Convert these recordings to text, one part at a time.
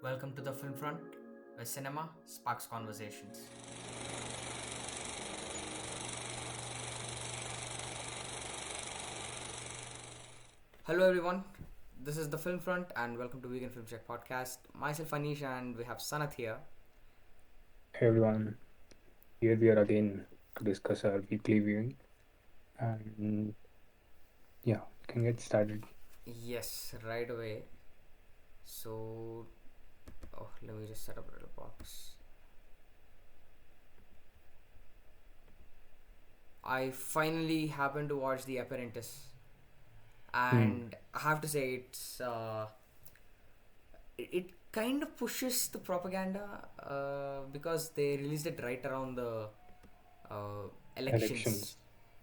Welcome to the FilmFront, where cinema sparks conversations. Hello, everyone. This is the FilmFront, and welcome to Vegan Film Check podcast. Myself, Anish, and we have Sanath here. Hey everyone, here we are again to discuss our weekly viewing, and yeah, we can get started. Yes, right away. So, let me just set up a little box. I finally happened to watch The Apprentice, Hmm. and I have to say it kind of pushes the propaganda because they released it right around the uh, elections. Elections.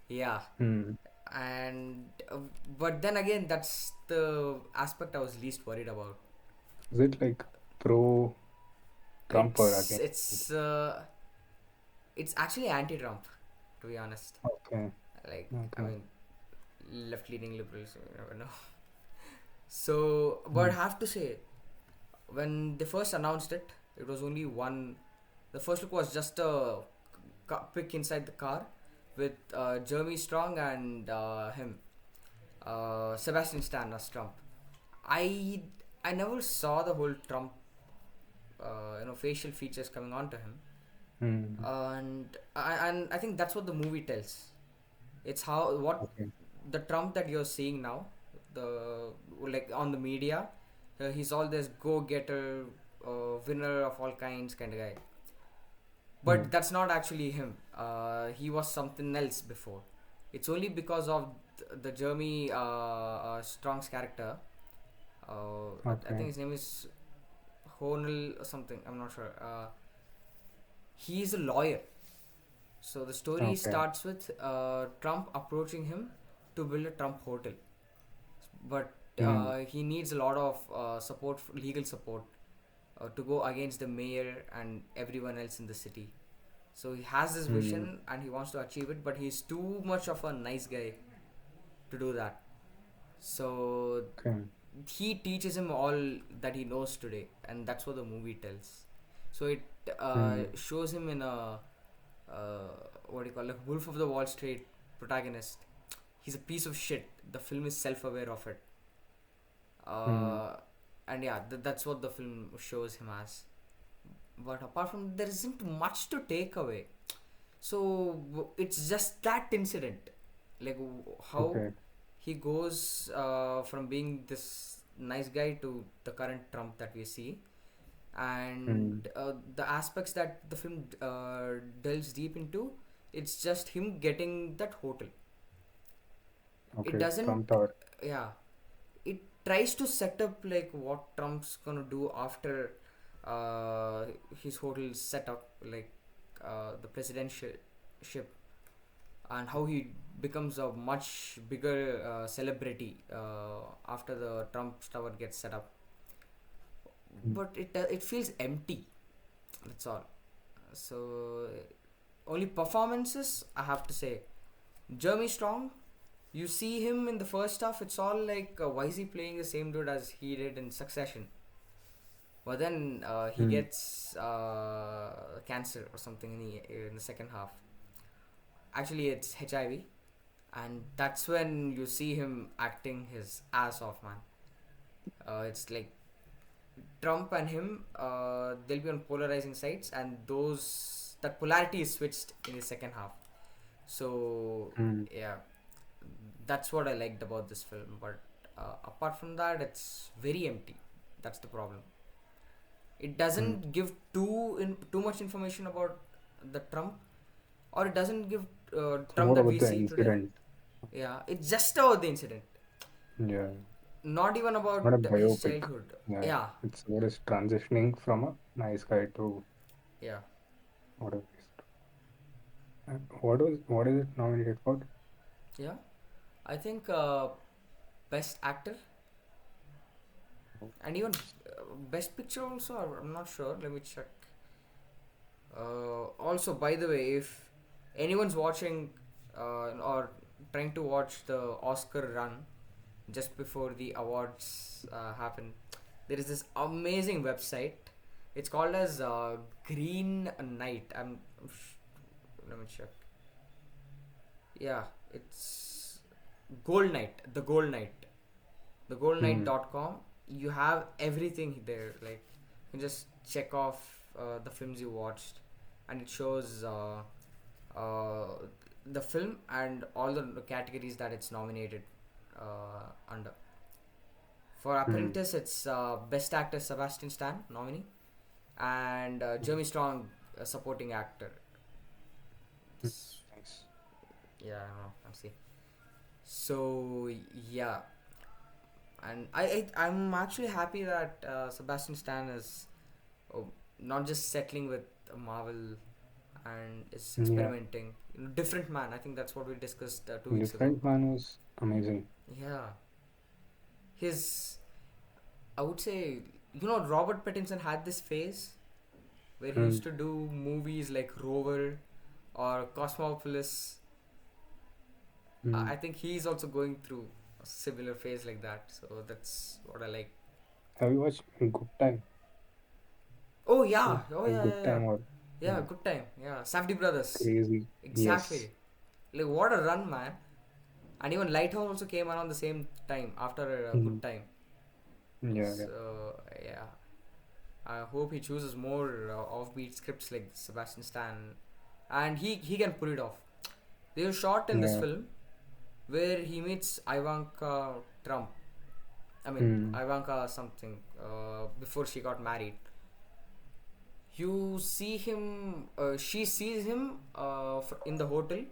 Yeah, Hmm. and but then again, that's the aspect I was least worried about. Is it like pro Trump or It's against? it's uh, it's actually anti-Trump, to be honest. Okay, Like, I okay. mean, left-leaning liberals, you never know. So, but Hmm. I have to say, when they first announced it, it was only one. The first look was just a pic inside the car with Jeremy Strong and Sebastian Stan as Trump. I I never saw the whole Trump facial features coming onto him, Hmm. and I think that's what the movie tells. It's how what Okay. the Trump that you're seeing now, the like on the media, he's all this go-getter, winner of all kinds kind of guy. Hmm. But that's not actually him. He was something else before. It's only because of the Jeremy Strong's character. I Okay. think his name is Honel or something. I'm not sure. He is a lawyer. So the story Okay. starts with Trump approaching him to build a Trump hotel, but Hmm. he needs a lot of support, legal support, to go against the mayor and everyone else in the city. So he has this Hmm. vision and he wants to achieve it, but he's too much of a nice guy to do that. So Okay. he teaches him all that he knows today, and that's what the movie tells. So it Hmm. shows him in a uh, what do you call it, Wolf of the Wall Street protagonist. He's a piece of shit. The film is self-aware of it, Hmm. uh, and yeah, that's what the film shows him as. But apart from, there isn't much to take away. So it's just that incident, like how Okay. he goes from being this nice guy to the current Trump that we see, Hmm. and the aspects that the film delves deep into. It's just him getting that hotel. It Okay. doesn't, Trump Tower. yeah. It tries to set up like what Trump's gonna do after uh, his hotel set up, like the presidential ship, and how he becomes a much bigger celebrity after the Trump tower gets set up. Hmm. But it feels empty. That's all. So only performances, I have to say. Jeremy Strong, you see him in the first half. It's all like, why is he playing the same dude as he did in Succession? But then he Hmm. gets cancer or something in the second half. Actually, it's HIV, and that's when you see him acting his ass off, man. It's like Trump and him, they'll be on polarizing sides, and those that polarity is switched in the second half. So Hmm. yeah, that's what I liked about this film. But apart from that, it's very empty. That's the problem. It Hmm. doesn't give too much information about the Trump, or it doesn't give It's Trump more that about we the see today. incident. Yeah, it's just about the incident, Yeah. not even Not about a his biopic. childhood. Yeah, Yeah, it's what is transitioning from a nice guy to yeah, whatever. And what is it nominated for? yeah. I think best actor and even best picture also. I'm not sure. Let me check. Also, by the way, if anyone's watching or trying to watch the Oscar run just before the awards happen, There is this amazing website. It's called as Green Knight. Let me check. Yeah, it's Gold Knight. The Gold Knight. TheGoldKnight.com. You have everything there. Like you can just check off the films you watched, and it shows uh, the film and all the categories that it's nominated under. For Mm. Apprentice, it's Best Actor Sebastian Stan nominee, and Jeremy Strong supporting actor. Mm. This, Nice. yeah, I know. I'm see. So yeah, and I'm actually happy that Sebastian Stan is oh, not just settling with Marvel and is Yeah. experimenting. Different man. I think that's what we discussed 2 weeks ago. Different Man was amazing. Yeah, his I would say Robert Pattinson had this phase where he Mm. used to do movies like Rover or Cosmopolis. Mm. I think he's also going through a similar phase like that. So that's what I like. Have you watched Good Time? Oh Yeah. yeah, oh A yeah, Good yeah, yeah. Time or Yeah, yeah. good time. Yeah, Safdie Brothers. Crazy. Yes. Exactly. Like what a run, man. And even Lighthouse also came around the same time after a Mm. good time. Yeah. Yeah. So yeah, I hope he chooses more offbeat scripts like Sebastian Stan, and he can pull it off. There's a shot in this Yeah. film where he meets Ivanka Trump. I mean Mm. Ivanka something before she got married. You see him. She sees him in the hotel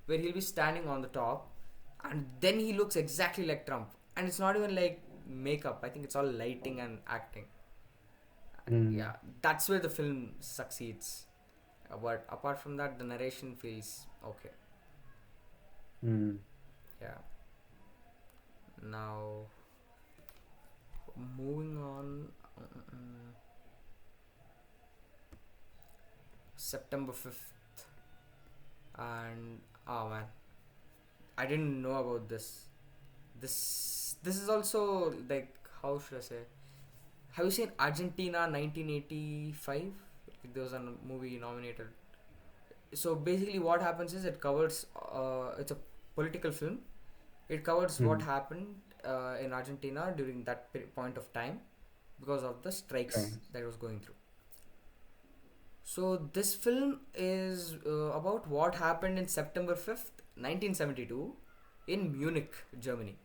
where he'll be standing on the top, and then he looks exactly like Trump. And it's not even like makeup. I think it's all lighting and acting. Mm. Yeah, that's where the film succeeds. But apart from that, the narration feels okay. Mm. Yeah. Now, moving on. September 5th. And, oh man, I didn't know about this. This is also like, how should I say? Have you seen Argentina 1985? There was a movie nominated. So basically, what happens is it covers. It's a political film. It covers what Mm. happened in Argentina during that point of time because of the Okay. strikes that it was going through. So this film is about what happened in September 5th, 1972, in Munich, Germany.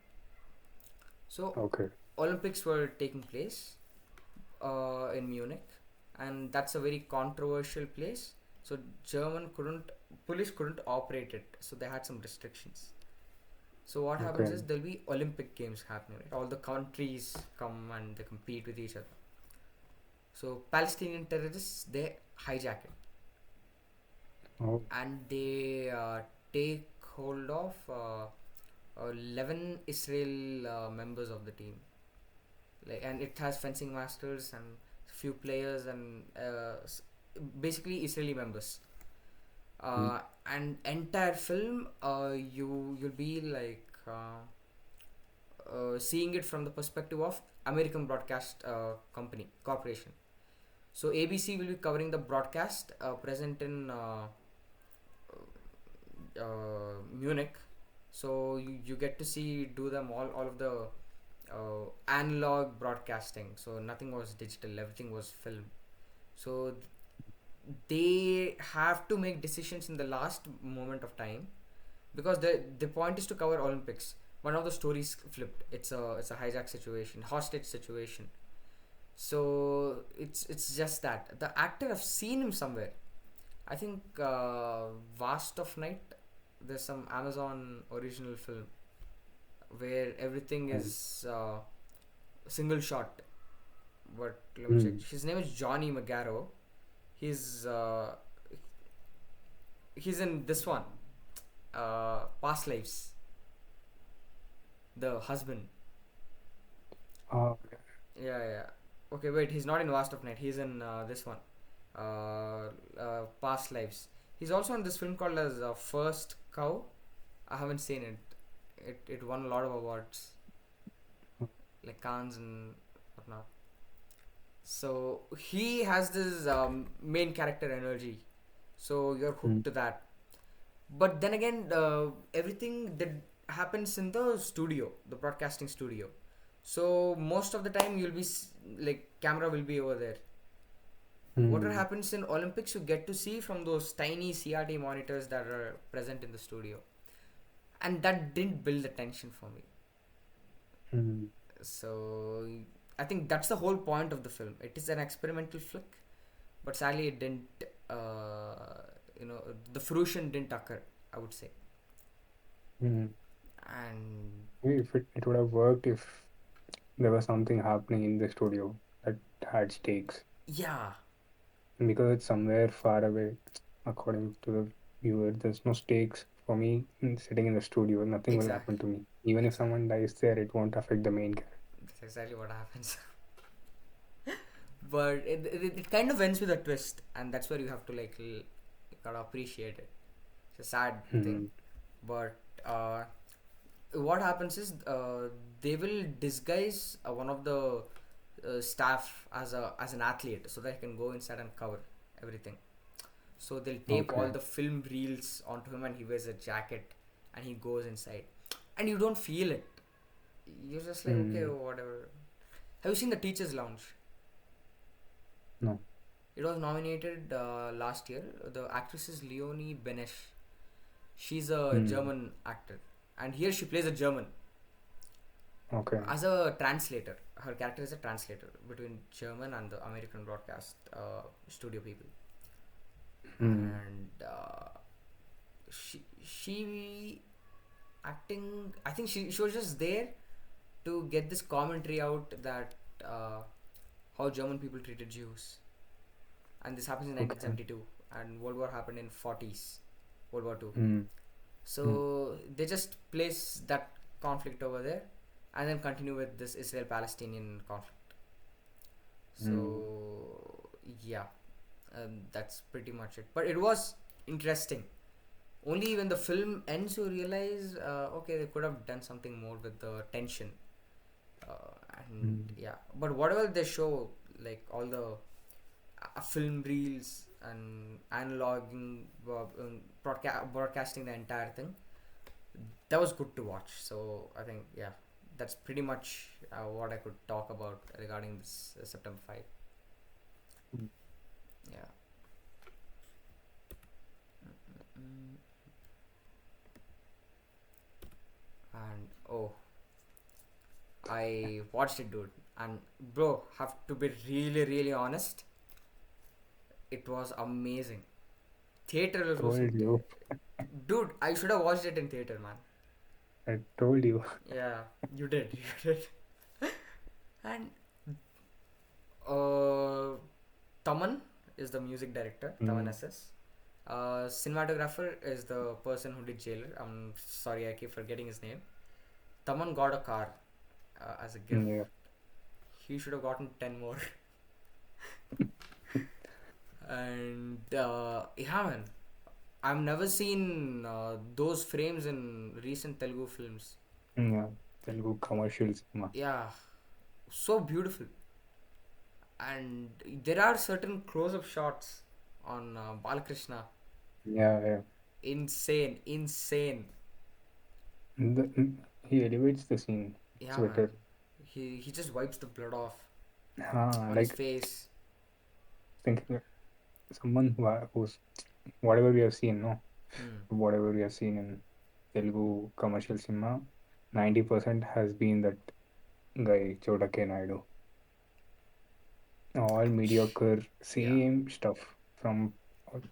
So Okay. Olympics were taking place in Munich, and that's a very controversial place. So police couldn't operate it, so they had some restrictions. So what happens Okay. is there'll be Olympic games happening. Right? All the countries come and they compete with each other. So Palestinian terrorists they hijack it Oh. and they take hold of 11 Israel members of the team. Like, and it has fencing masters and few players and basically Israeli members. Mm. And entire film, you'll be like seeing it from the perspective of American Broadcast Company Corporation. So ABC will be covering the broadcast present in Munich. So you get to see do them all of the analog broadcasting. So nothing was digital, everything was film. So they have to make decisions in the last moment of time because the point is to cover Olympics. One of the stories flipped. It's a hijack situation, hostage situation. So it's just that the actor I've seen him somewhere. I think Vast of Night. There's some Amazon original film where everything Okay. is single shot. But let me check. Mm. His name is Johnny Magaro. He's he's in this one, Past Lives. The husband. Okay. Yeah, yeah. Okay, wait. He's not in Vast of Night. He's in this one, Past Lives. He's also in this film called as First Cow. I haven't seen it. It won a lot of awards, like Cannes and whatnot. So he has this main character energy, so you're hooked Mm. to that. But then again, everything that happens in the studio, the broadcasting studio. So most of the time you'll be like camera will be over there. Whatever Mm. happens in Olympics, you get to see from those tiny CRT monitors that are present in the studio, and that didn't build the tension for me. Mm. So I think that's the whole point of the film. It is an experimental flick, but sadly it didn't. Uh, the fruition didn't occur, I would say. Mm. And Maybe if it would have worked if there was something happening in the studio that had stakes. yeah, And because it's somewhere far away, according to the viewer, there's no stakes for me sitting in the studio. Nothing will happen exactly, to me. Even if exactly. someone dies there, it won't affect the main character. That's exactly what happens. But it kind of ends with a twist, and that's where you have to you gotta appreciate it. It's a sad thing, Mm. but what happens is they will disguise one of the staff as an athlete so that he can go inside and cover everything. So they'll tape all Okay. the film reels onto him, and he wears a jacket, and he goes inside, and you don't feel it. You're just like, okay, Mm. whatever. Have you seen the Teachers Lounge? No. It was nominated last year. The actress is Leonie Benesch. She's a Mm. German actor, and here she plays a German Okay. as a translator. Her character is a translator between German and the American broadcast studio people, Mm. and she acting. I think she was just there to get this commentary out that how German people treated Jews, and this happens in Okay. 1972, and World War happened in 40s, World War Two. Mm. Mm. So they just place that conflict over there, and then continue with this Israel-Palestinian conflict. Mm. So yeah, that's pretty much it. But it was interesting. Only when the film ends, you realize, okay, they could have done something more with the tension. And Mm. yeah, but whatever they show, like all the film reels and analoging, broadcasting the entire thing, that was good to watch. So I think yeah, that's pretty much what I could talk about regarding this September 5. Mm. Yeah. Mm, and oh, I watched it, dude. And bro, have to be really, really honest. It was amazing. Theater was, Told you. dude. I should have watched it in theater, man. I told you. Yeah, you did. You did. And uh, Taman is the music director. Taman Mm. SS. Cinematographer is the person who did Jailer. I'm sorry, I keep forgetting his name. Taman got a car as a gift. Yeah. He should have gotten 10 more. And yeah, man, I've never seen those frames in recent Telugu films. Yeah. Telugu commercial cinema. Yeah, so beautiful. And there are certain close-up shots on Balakrishna. Yeah. Yeah. Insane, insane. He elevates the scene. It's Yeah, man. better. He just wipes the blood off on his Like face. thinking someone who's whatever we have seen, no, Hmm. whatever we have seen in Telugu commercial cinema, 90% has been that guy Chota K. Naidu. All mediocre, Yeah. same stuff from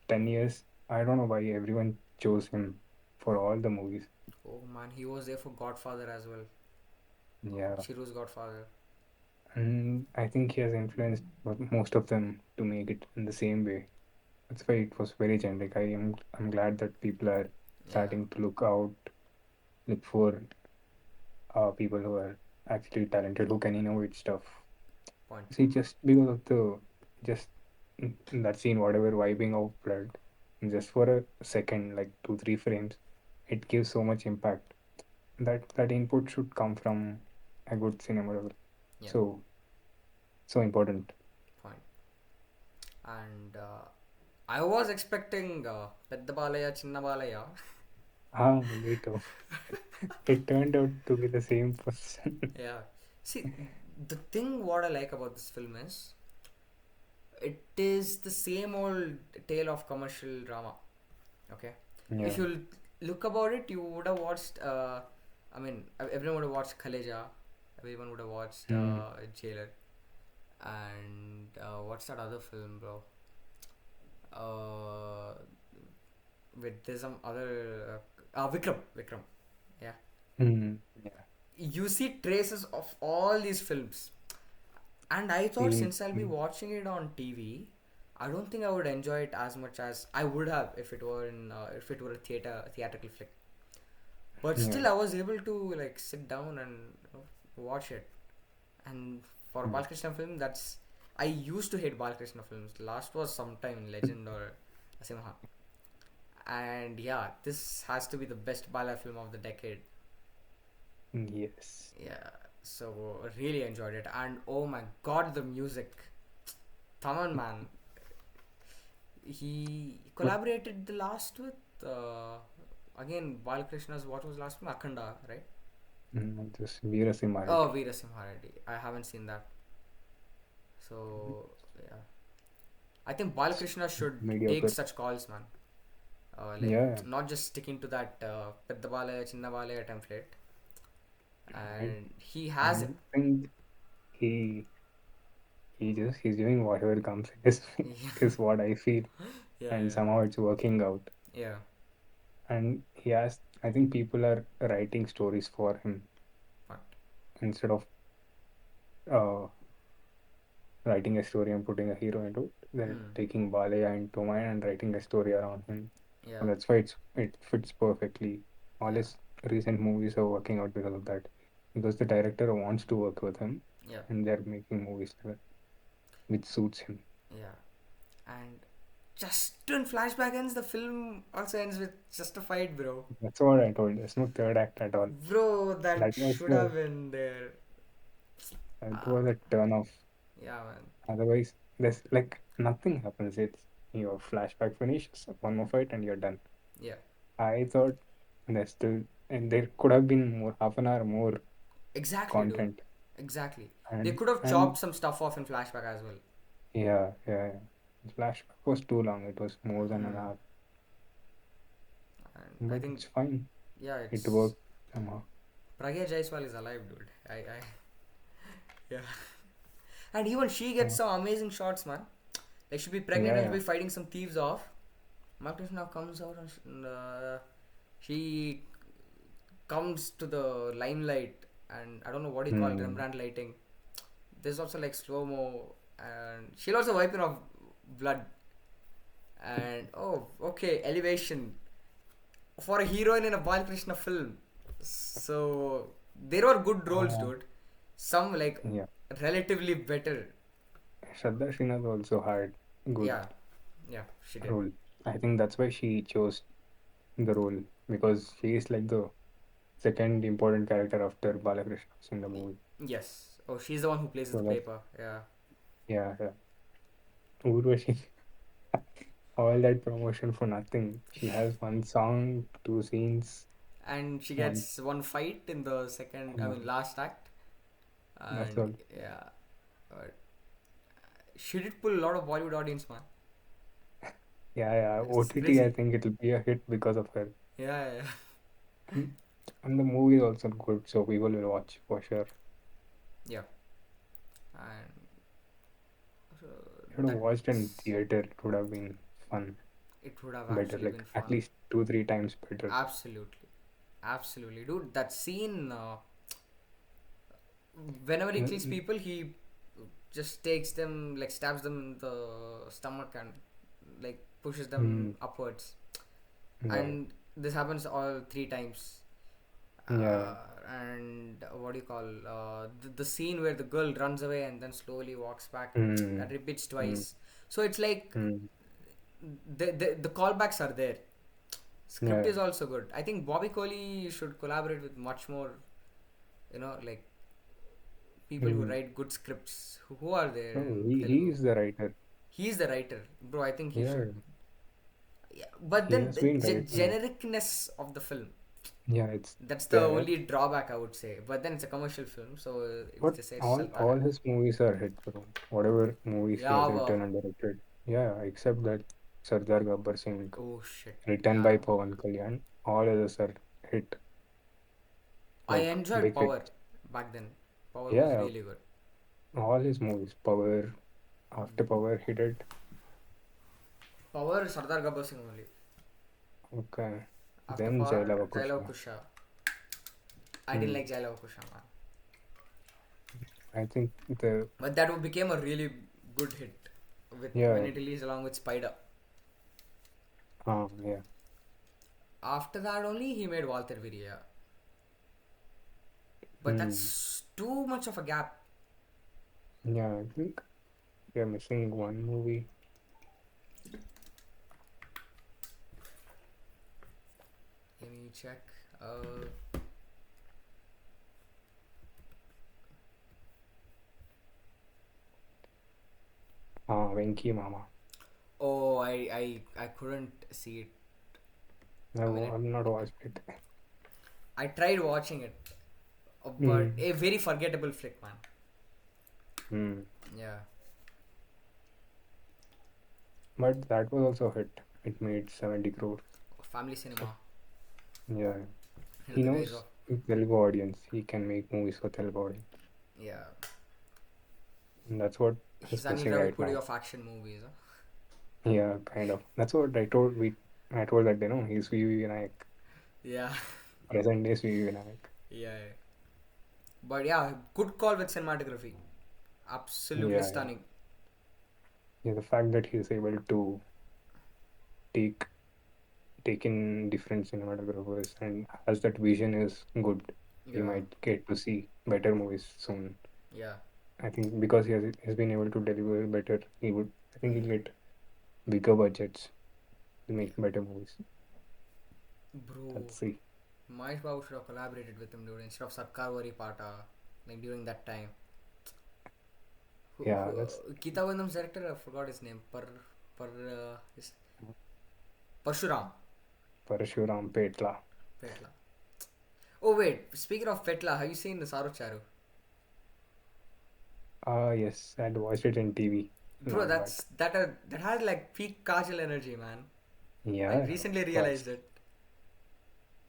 10 years. I don't know why everyone chose him for all the movies. Oh man, he was there for Godfather as well. Yeah, Chiru's Godfather. and I think he has influenced most of them to make it in the same way. That's why it was very generic. I'm glad that people are Yeah. starting to look for people who are actually talented who can innovate stuff. Point. See, just because of the just in that scene, whatever wiping out blood, just for a second, like 2 3 frames, it gives so much impact. That input should come from a good cinematographer. Yeah. So so important. and I was expecting Pedda Balaya, Chinna Balaya. Me too. It turned out to be the same person. Yeah. See, the thing what I like about this film is it is the same old tale of commercial drama. Okay. Yeah. If you look about it, you would have watched. I mean, everyone would have watched Khaleja. Everyone would have watched Mm. Jailer. And what's that other film, bro? Uh, with there's some other Vikram. Vikram. Yeah. Mm. Yeah. You see traces of all these films, and I thought Even, since I'll be watching it on TV, I don't think I would enjoy it as much as I would have if it were in if it were a theatrical flick. But yeah. still, I was able to like sit down and watch it. And for a Mm. Balakrishna film, that's I used to hate Balakrishna films. Last was sometime Legend or Simha. And yeah, this has to be the best Bala film of the decade. Yes. Yeah, so really enjoyed it. And oh my god, the music. Thaman man, he But collaborated the last with again Balakrishna's what was last one? Akhanda, right? just Veerasimha Oh, Reddy. Veera Reddy. I haven't seen that. So yeah, I think It's Balakrishna should take mediocre. such calls, man. Like Yeah. not just sticking to that Pedda Balaya, Chinna Balaya template. I And he I has, don't think he he's doing whatever comes in his way, yeah, is what I feel, and yeah, somehow it's working out. yeah. And he has, I think people are writing stories for him But instead of uh, writing a story and putting a hero into it. They're hmm, taking Balaya and Tomai and writing a story around him. yeah, And that's why it fits perfectly. All yeah, his recent movies are working out because of that. Because the director wants to work with him yeah, and they're making movies together, which suits him. yeah. And just when flashback ends, the film also ends with justified, bro. That's what I told. There's no third act at all. Bro, that That was should the have been there. that Ah, was a turn off. yeah, man. Otherwise, there's like nothing happens. It's your flashback finishes, one more fight, and you're done. Yeah, I thought there's still, and there could have been more, half an hour more exactly, dude. content. Exactly. They And could have chopped and some stuff off in flashback as well. yeah. The flashback was too long. It was more than an Hmm. hour, And I but think, it's fine. yeah, It it's worked somehow. Pragya Jaiswal is alive, dude. Yeah. And even she gets Uh, some amazing shots, man. Like she'll be pregnant and she'll yeah, be fighting some thieves off. Marcus now comes out and she comes to the limelight, and I don't know what you call it, Hmm. Rembrandt lighting. There's also like slow mo, and she'll also wipe it off blood. And oh, okay, elevation for a heroine in a Balkrishna film. So there are good roles, Uh, dude. Some like yeah. relatively better. Shraddha Sinha also had good Yeah, yeah, she did. role. I think that's why she chose the role because she is like the second important character after Balakrishna in the movie. Yes. Oh, she's the one who places So the that's paper. Yeah. yeah. Urvashi, all that promotion for nothing. She has one song, two scenes, And she one. gets one fight in the second, I Yeah, mean, last act. that's And all. yeah, but she did pull a lot of Bollywood audience, man. Yeah. It's OTT, I crazy. think it'll be a hit because of her. Yeah, yeah. And, and the movie is also good, so people will watch for sure. Yeah. And so Should have watched in that's, theater, it would have been fun, it would have better, actually like been at fun. least two, three times better. Absolutely. Absolutely. Dude, that scene, whenever he kills Mm, people, he just takes them, like stabs them in the stomach and like pushes them mm, upwards. yeah, And this happens all three times. yeah, And what do you call the scene where the girl runs away and then slowly walks back, that mm, repeats mm, twice. So it's like mm, the callbacks are there. Script yeah. is also good. I think Bobby Coley should collaborate with much more, like people who Mm. write good scripts. Who are there Oh, in he Telugu? is the writer. He's the writer, bro. I think he should. Yeah, Yeah, but he then has the been writing. genericness of the film. Yeah, it's That's the there. only drawback I would say. But then it's a commercial film, so if But they say all Salpaga. his movies are hit, bro. Whatever movies he has Yeah. written and directed. Yeah, except that Sardar Gabbar Singh, Oh shit. written Yeah. by Pawan Kalyan. All others are hit. I Like enjoyed big Power hits. back then. Power was Yeah, really good. all his movies. Power, after Power, he did. Power Sardar Gabbar Singh only. Okay. After Then Jai Power, Lava Jai Lava Kusha. Kusha. I didn't Hmm. like Jai Lava Kusha, man. I think the But that became a really good hit with when yeah, it released along with Spider. yeah. After that only he made Walter Viria. But Hmm. that's too much of a gap. Yeah, I think we are missing one movie. Let me check. Uh, Venki Mama. oh, I couldn't see it. I mean, I've not watched it. I tried watching it, but Hmm. a very forgettable flick, man. Hmm. Yeah, But that was also a hit. It made 70 crores. family cinema. Yeah. He The guys of knows Telugu audience. He can make movies for Telugu audience. yeah. And that's what He's is Anil missing right Ravipudi now. of action movies. Huh? Yeah, kind of. That's what I told that, he's VV Vinayak. Yeah, Present days VV Vinayak. yeah. But yeah, good call with cinematography. Absolutely Yeah, yeah. stunning. Yeah, the fact that he's able to take take in different cinematographers and has that vision is good. We Yeah, might get to see better movies soon. yeah, I think because has been able to deliver better, I think he'll get bigger budgets to yeah. make better movies. Bro, Let's see. Mahesh Babu should have collaborated with him, dude, instead of Sarkar Vari Pata, like during that time. Yeah, that's Geeta Gandham's director, I forgot his name. His Parshuram Parashuram Petla. Petla. Oh wait, speaking of Petla, have you seen the Saru Charu? Ah, yes, I had watched it in TV Bro, long back. that has like peak Kajal energy, man. I Yeah, recently of course. realized it.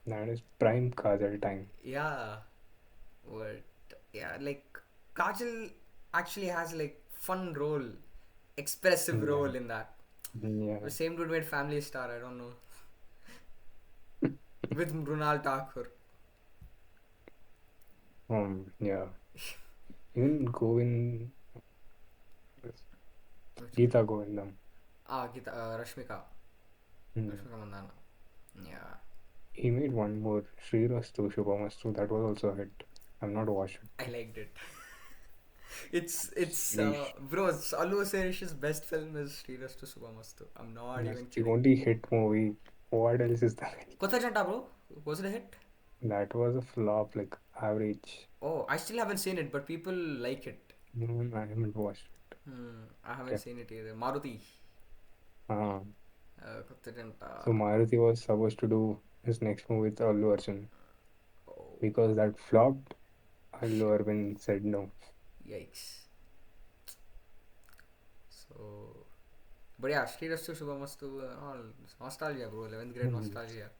That is prime Kajal time. Yeah, but yeah, like Kajal actually has like fun role, expressive Yeah, role in that. The yeah. same dude made Family Star. I don't know with Mrunal Thakur. Yeah. Even Govind, Which one? Geeta Govindam. Geeta, Rashmika. Hmm. Rashmika Mandana. Yeah. He made one more, Srirastu Shubhamastu. That was also a hit. I've not watched I it. liked it. It's Srish. bro, Allu Serish's best film is Srirastu Subhamastu. I'm not That's even the kidding. only hit movie. What else is that? Kotha Janta, bro. Was it a hit? That was a flop, like average. Oh, I still haven't seen it, but people like it. I haven't watched I haven't it. seen it either. Maruti. Uh, Kotha Janta. so Maruti was supposed to do his next movie with Allu Arjun. Oh, Because that flopped, Allu Arjun said no. yikes. So, but yeah, Srirastu Subhamastu. All nostalgia, bro. 11th grade Hmm. nostalgia.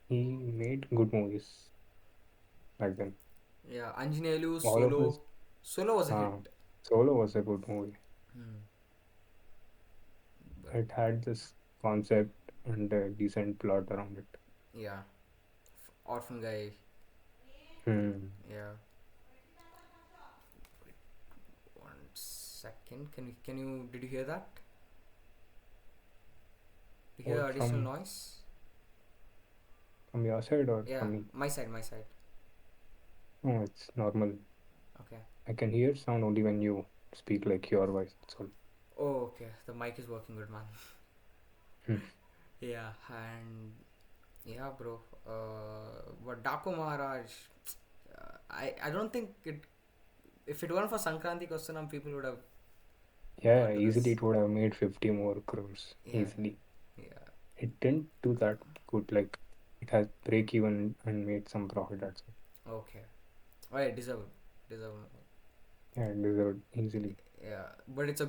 He made good movies back then. Yeah, Anjaneyulu, All of us. Solo. Solo was a Uh, hit. Solo was a good movie. Hmm. But It had this concept and a decent plot around it. yeah, orphan guy. Hmm. Yeah. One second. Can you did you hear that? Did you hear Or additional noise? from your side or Yeah, from me? my side, my side. No, it's normal. Okay. I can hear sound only when you speak like your voice. That's all. Oh, okay. The mic is working good, man. Hmm. Yeah, and yeah, bro. But Daaku Maharaj, I don't think it. If it weren't for Sankranti Kostanam, people would have Yeah, onto easily this. it would have made 50 more crores Yeah, easily. yeah. It didn't do that good. Like it has break even and made some profit. That's it. Okay. Oh, yeah, deserve. Yeah, it deserved easily. Yeah, but it's a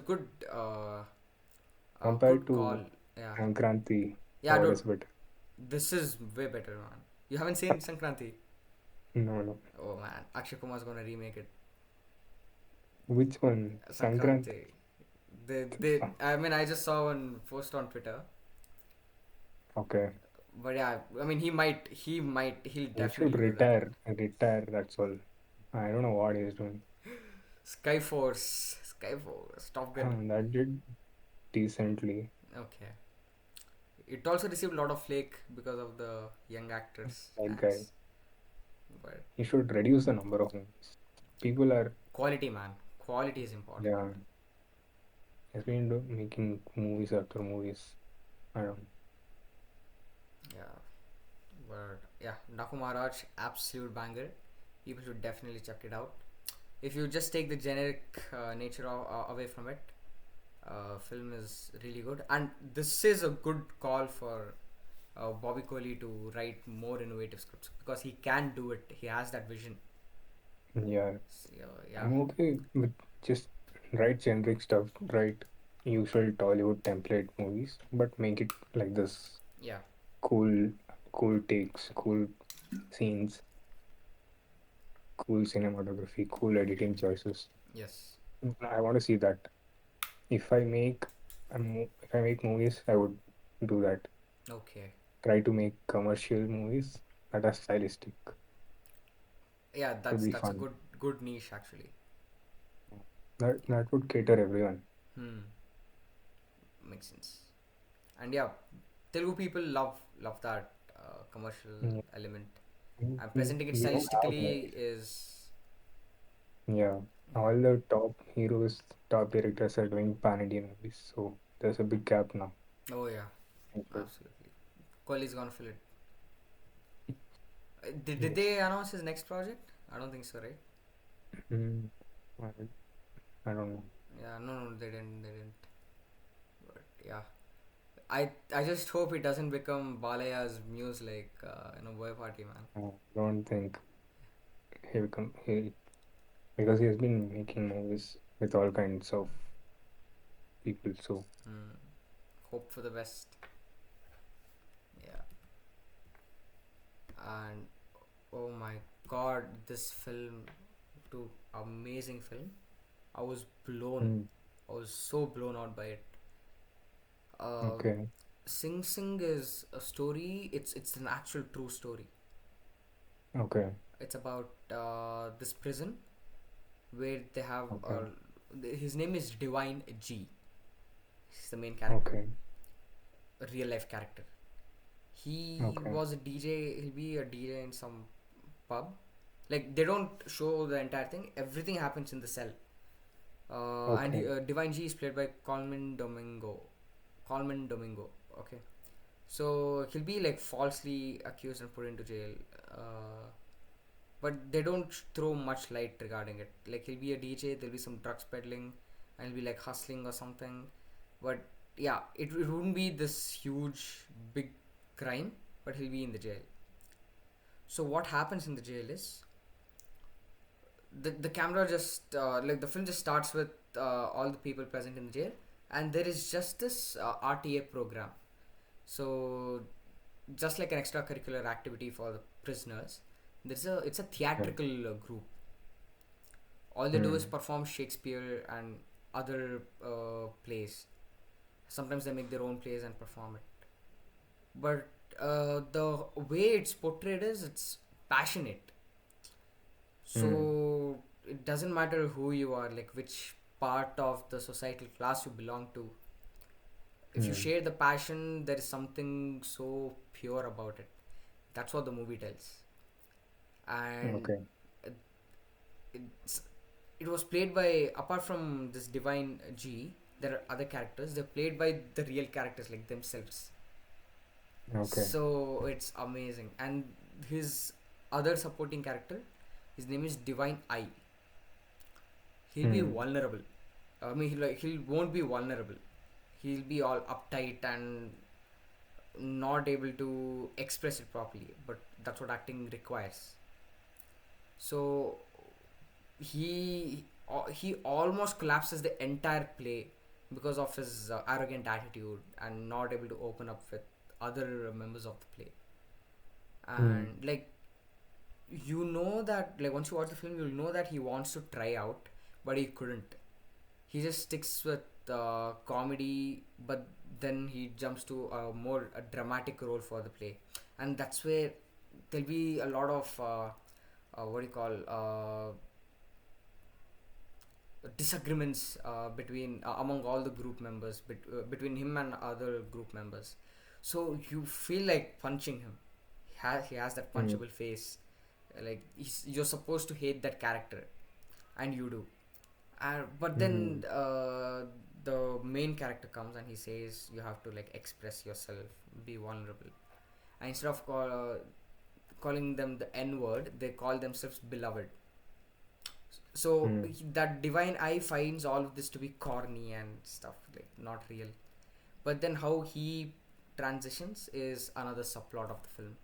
Compared good call. to Yeah, Sankranti, yeah, what dude. is better? This is way better, man. You haven't seen Sankranti? No, no. Oh man, Akshay Kumar's gonna remake it. Which one? Sankranti? Sankranti. I mean, I just saw one post on Twitter. Okay. But yeah, I mean, he'll He should definitely do that. retire. Retire, that's all. I don't know what he's doing. Skyforce, Top Gun. That did decently. Okay. It also received a lot of flake because of the young actors That guy. as, but He should reduce the number of movies. People are, quality, man. Quality is important. yeah, he's been making movies after movies. I don't Yeah, but yeah, Daaku Maharaaj, absolute banger. People should definitely check it out. If you just take the generic nature away from it, film is really good, and this is a good call for Bobby Coley to write more innovative scripts because he can do it. He has that vision. Yeah, So, yeah, I'm okay with just write generic stuff, write usual Tollywood template movies, but make it like this yeah, cool, cool takes, cool scenes, cool cinematography, cool editing choices. yes, I want to see that. If I make if I make movies, I would do that. okay, Try to make commercial movies that are stylistic. yeah. Would be That's a fun. good niche actually. That would cater everyone. Hmm, makes sense. And yeah, Telugu people love that commercial Yeah. element, We, and we presenting it we don't have stylistically movies. is Yeah. yeah. All the top heroes, top directors are doing pan Indian movies. So there's a big gap now. Oh yeah, Okay. absolutely. Kohli's gonna fill it. Did Yes. they announce his next project? I don't think so, right? Mm, I, I don't know. Yeah, no, they didn't. They didn't. But yeah, I just hope it doesn't become Balaya's muse like Boy Party Man. I don't think he because he has been making movies with all kinds of people. So Hmm. Hope for the best. Yeah, and oh my God, this film, too, amazing film. I was blown. mm, I was so blown out by it. Uh, okay, Sing Sing is a story. It's an actual true story. okay, It's about this prison where they have okay, his name is Divine G. He's the main character, okay, a real life character. He okay, was a DJ. He'll be a DJ in some pub. Like they don't show the entire thing. Everything happens in the cell. okay, Divine G is played by Colman Domingo. Colman Domingo. Okay. So he'll be like falsely accused and put into jail. But they don't throw much light regarding it. Like he'll be a DJ, there'll be some drugs peddling, and he'll be like hustling or something. But yeah, it wouldn't be this huge big crime, but he'll be in the jail. So what happens in the jail is the camera just like the film just starts with all the people present in the jail, and there is just this RTA program. So just like an extracurricular activity for the prisoners, it's a okay, theatrical group. All they do is mm, perform Shakespeare and other plays. Sometimes they make their own plays and perform it. But the way it's portrayed is it's passionate. mm, So it doesn't matter who you are, like which part of the societal class you belong to. If you mm, share the passion, there is something so pure about it. That's what the movie tells. And okay, it's it was played by, apart from this Divine G, there are other characters. They're played by the real characters like themselves. okay, So it's amazing. And his other supporting character, his name is Divine I. He'll be mm, vulnerable. I mean, he won't be vulnerable. He'll be all uptight and not able to express it properly. But that's what acting requires. So he almost collapses the entire play because of his arrogant attitude and not able to open up with other members of the play. Mm. And like, you know that, like, once you watch the film, you'll know that he wants to try out, but he couldn't. He just sticks with comedy, but then he jumps to a dramatic role for the play. And that's where there'll be a lot of what do you call disagreements between among all the group members, between him and other group members. So you feel like punching him. He has that Mm. punchable face. Like, you're supposed to hate that character, and you do. But then Mm. the main character comes and he says you have to like express yourself, be vulnerable. And instead of calling them the N word, they call themselves beloved. So Mm. that divine eye finds all of this to be corny and stuff, like not real. But then how he transitions is another subplot of the film.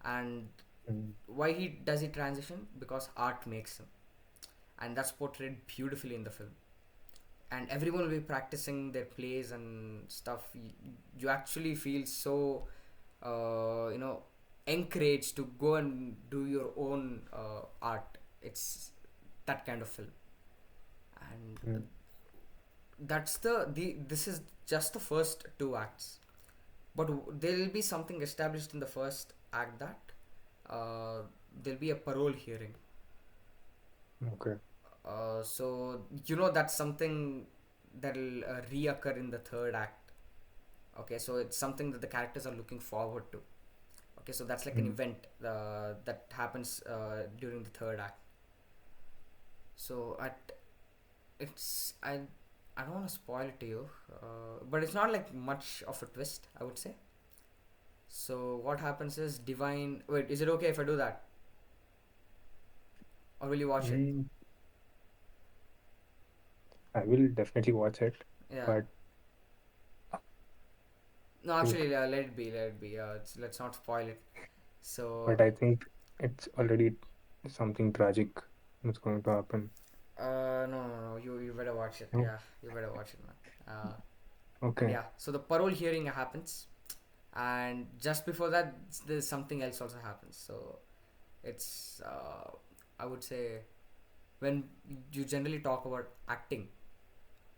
And Mm. why he transition? Because art makes him, and that's portrayed beautifully in the film. And everyone will be practicing their plays and stuff. You actually feel so encouraged to go and do your own art. It's that kind of film. And Mm. that's the this is just the first two acts, but there will be something established in the first act, that uh, there'll be a parole hearing. Okay. So that's something that'll reoccur in the third act. Okay, so it's something that the characters are looking forward to. Okay, so that's like an Mm. event that happens during the third act. So it's I don't want to spoil it to you, but it's not like much of a twist, I would say. So what happens is Divine. Wait, is it okay if I do that, or will you watch it? Mm. I will definitely watch it, Yeah. but No, I think, actually, let it be. Let it be. Let's not spoil it. but So, I think it's already something tragic that's going to happen. no, no, no. You better watch it. No? Yeah, you better watch it, man. Okay. Yeah. So the parole hearing happens, and just before that, there's something else also happens. So it's I would say, when you generally talk about acting,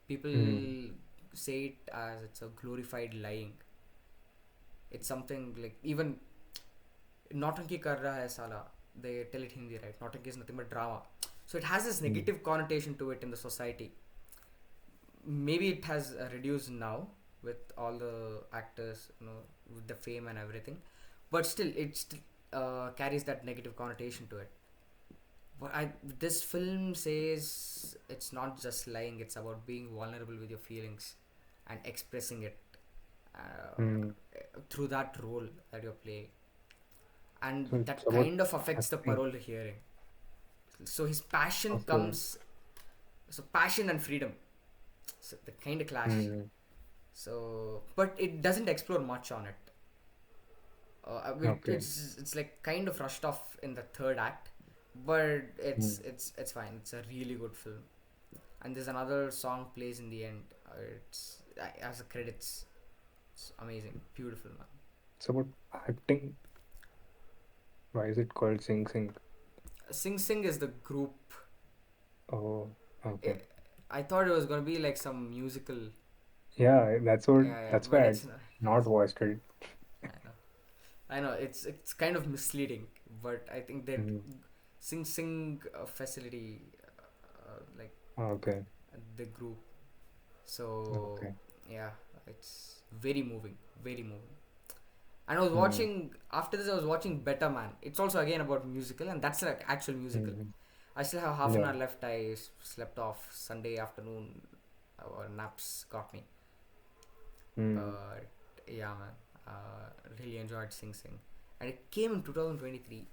people Mm. say it as it's a glorified lying. It's something like, even Nautanki kar raha hai sala. They tell it Hindi, right? Nautanki is nothing but drama. So it has this Mm. negative connotation to it in the society. Maybe it has reduced now with all the actors, with the fame and everything. But still, it carries that negative connotation to it. But this film says it's not just lying; it's about being vulnerable with your feelings and expressing it Mm. through that role that you're playing, and So it's that about kind of affects the acting. parole hearing. So his passion Okay. comes, so passion and freedom, so the kind of clash. Mm. So, but it doesn't explore much on it. Okay. It's like kind of rushed off in the third act, but Mm. it's fine. It's a really good film. And there's another song plays in the end. It's as a credits. It's amazing, beautiful, man. It's about acting. Why is it called Sing Sing? Sing Sing is the group. Oh, I okay. I thought it was gonna be like some musical. Yeah, that's what. Yeah, yeah, That's but why I it's not. not watched it. I know. I know it's kind of misleading, but I think that Mm. Sing Sing facility, like Okay. the group. So Okay. yeah, it's very moving, very moving. And I was Mm. watching after this. I was watching Better Man. It's also again about musical, and that's like actual musical. Mm. I still have half an Yeah. hour left. I slept off Sunday afternoon. Or naps got me. Mm. But yeah, man. Really enjoyed Sing Sing, and it came in 2023.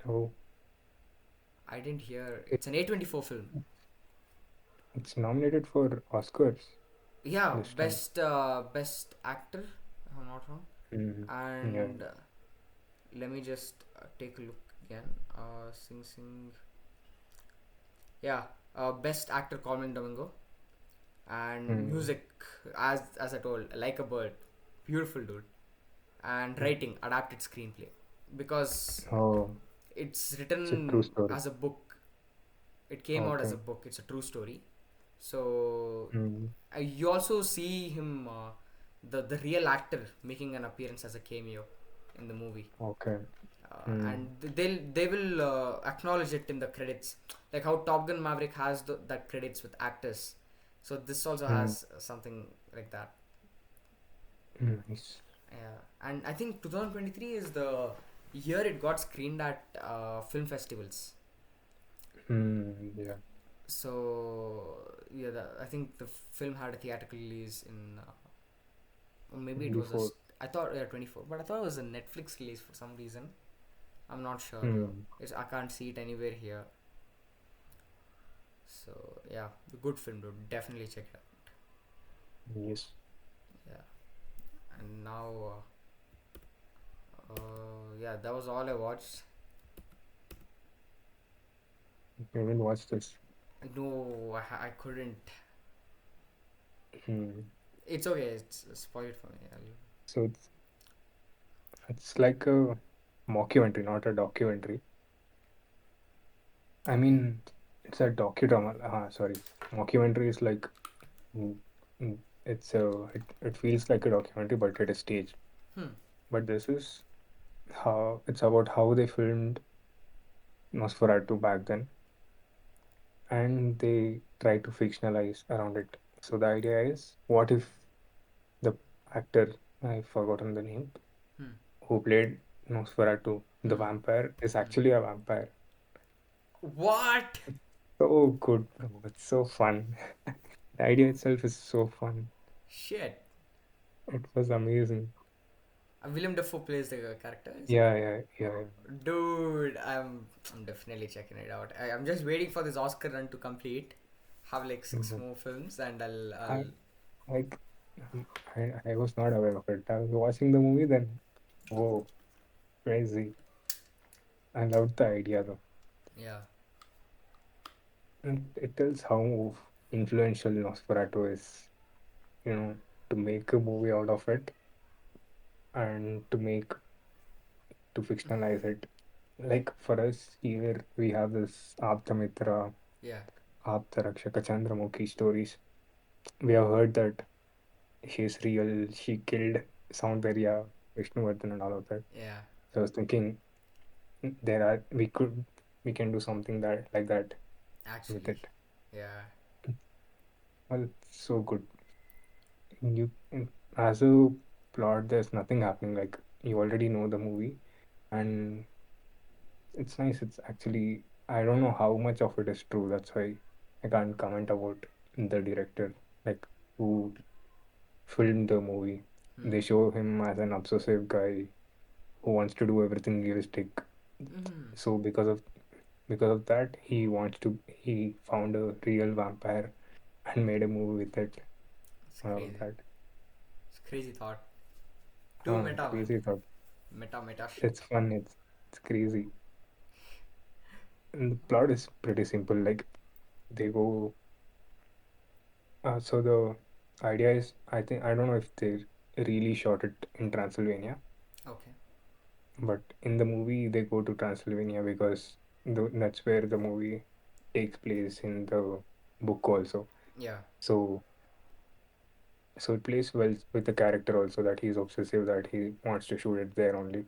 Oh, I didn't hear. it, It's an A24 film. It's nominated for Oscars Yeah, this time. best actor, if I'm not wrong. Mm. Yeah. And let me just take a look again. Sing Sing. Yeah, best actor Colin Domingo, and Mm. music, as I told, Like a Bird, beautiful dude, and Mm. writing, adapted screenplay, because Oh, it's it's a true written story. as a book. It came out as a Okay. book. It's a true story. So Mm. you also see him, the real actor, making an appearance as a cameo in the movie. Okay. Mm. And they will acknowledge it in the credits, like how Top Gun Maverick has that credits with actors. So this also Mm. has something like that. Nice. Yeah, and I think 2023 is the year it got screened at film festivals. Yeah. So yeah, I think the film had a theatrical release in, or maybe it was a 24. I thought, yeah, 24, but I thought it was a Netflix release for some reason. I'm not sure though. Mm. I can't see it anywhere here. So yeah, the good film, dude. Definitely check it out. Yes. Yeah, and now, yeah, that was all I watched. I will watch this. No, I couldn't. Mm. It's okay. It's spoiled for me. So it's like a mockumentary, not a documentary. I Okay. mean, it's a docudrama. Sorry, mockumentary is like mm, it feels like a documentary, but it is staged. Hmm. But this is how it's about how they filmed Nosferatu back then, and they try to fictionalize around it. So the idea is, what if the actor, I've forgotten the name, Hmm. who played Nosferatu, the Hmm. vampire, is Hmm. actually a vampire. What? So good, bro. It's so fun. The idea itself is so fun. Shit. It was amazing. Willem Dafoe plays the character, is it? Yeah, yeah, yeah. Dude, I'm definitely checking it out. I'm just waiting for this Oscar run to complete. Have like six Mhm. more films, and I'll I like. I was not aware of it. I was watching the movie, then whoa, crazy. I loved the idea though. yeah. And it tells how influential Nosferatu is, you know, to make a movie out of it and to fictionalize it. Like for us here, we have this Aptamitra, Yeah. Aptarakshaka Chandramukhi stories. We have heard that she's real, she killed Soundarya, Vishnuvardhan, and all of that. Yeah. So I was thinking there are we can do something that like that with Actually. it. Yeah. Well, it's so good. As a plot, there's nothing happening. Like you already know the movie, and it's nice. It's actually I don't know how much of it is true. That's why I can't comment about the director, like who filmed the movie. Hmm. They show him as an obsessive guy who wants to do everything realistic. Hmm. So because of that, he found a real vampire and made a movie with it. It's All of crazy. that. It's crazy thought. Too meta, man. Crazy thought. Meta It's shit. fun. It's crazy. And the plot is pretty simple. Like they go. So the idea is, I don't know if they really shot it in Transylvania, Okay. but in the movie they go to Transylvania because that's where the movie takes place in the book also. Yeah. So so it plays well with the character also, that he's obsessive, that he wants to shoot it there only,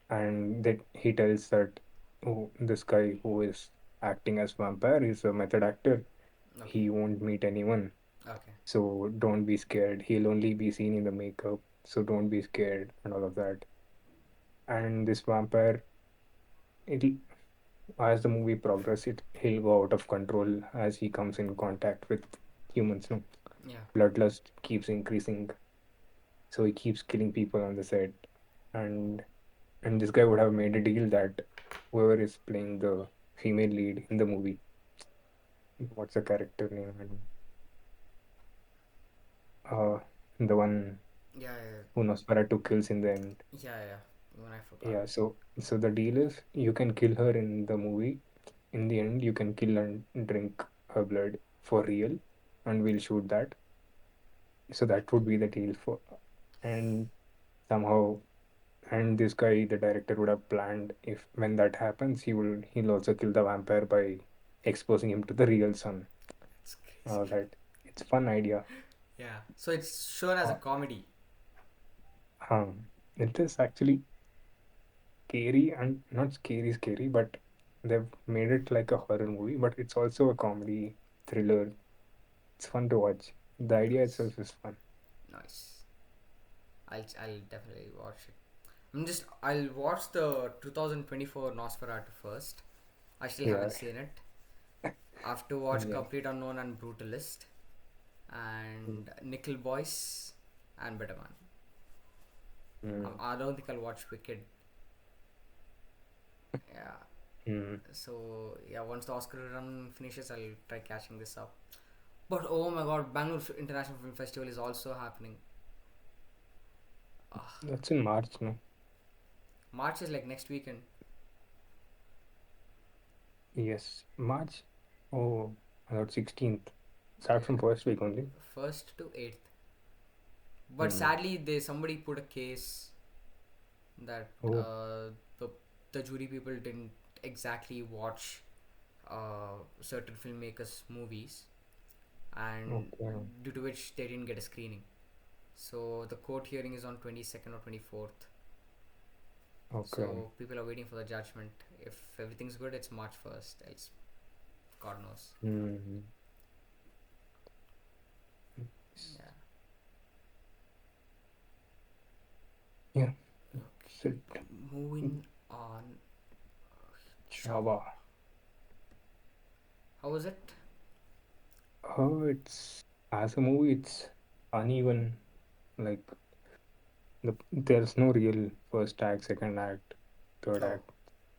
and that he tells that, oh, this guy who is acting as vampire is a method actor. Okay. He won't meet anyone, Okay. so don't be scared. He'll only be seen in the makeup, so don't be scared and all of that. And this vampire, it as the movie progresses, he'll go out of control as he comes in contact with humans. No, Yeah. bloodlust keeps increasing, so he keeps killing people on the set, and this guy would have made a deal that whoever is playing the female lead in the movie, what's the character name? I don't the one Yeah, who Nosferatu kills in the end. yeah, yeah. Even I forgot. Yeah, so the deal is you can kill her in the movie. In the end, you can kill and drink her blood for real, and we'll shoot that. So that would be the deal for, and somehow, and this guy, the director, would have planned if when that happens, he'll also kill the vampire by exposing him to the real sun. It's crazy. All that. It's fun idea. Yeah. So it's shown as a Uh, comedy. it is actually scary and not scary, but they've made it like a horror movie, but it's also a comedy thriller. It's fun to watch. The idea Nice. itself is fun. Nice. I'll definitely watch it. I'll watch the 2024 Nosferatu first. I still Yeah, haven't seen it. I have to watch yeah. Complete Unknown and Brutalist and Nickel Boys and Better Man. Mm, I don't think I'll watch Wicked. Yeah. mm. So yeah, once the Oscar run finishes, I'll try catching this up. But oh my god, Bangalore International Film Festival is also happening. Ah, That's in March, no? March is like next weekend. Yes, March. Oh, about 16th. Start Yeah, from first week only. first to 8th. But Mm. sadly, they somebody put a case that Oh, the jury people didn't exactly watch certain filmmakers' movies, and okay, due to which they didn't get a screening. So the court hearing is on 22nd or 24th. okay. So people are waiting for the judgment. If everything's good, it's March 1st. Else, God knows. Mm. Yeah. Yeah, Okay. that's it. Moving on. Chhaava. Chhaava. How was it? Oh, it's as a movie, it's uneven. Like there's no real first act, second act, third Oh, act.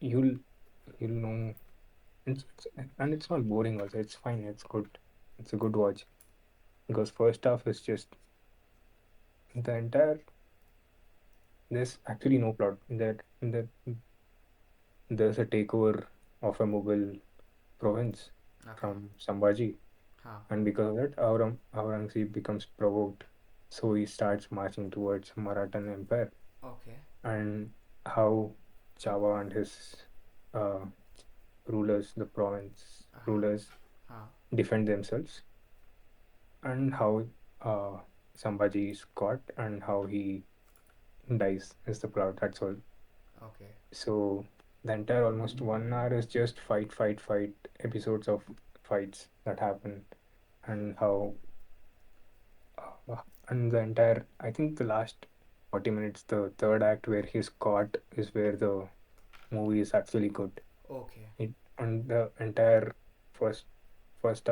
You'll you'll know. It's and it's not boring also. It's fine. It's good. It's a good watch because first half is just the entire. There's actually no plot. There's a takeover of a Mughal province okay. from Sambhaji, Huh. and because of that, Aurangzeb becomes provoked, so he starts marching towards Marathan Empire, Okay. and how Chava and his uh, rulers, the province Uh huh. rulers, Huh. defend themselves, and how uh, Sambhaji is caught, and how he dies is the plot. That's all. Okay. So the entire almost 1 hour is just fight, fight, fight, episodes of fights that happen, and how and the entire, I think the last 40 minutes, the third act where he's caught is where the movie is actually good. Okay. It and the entire first first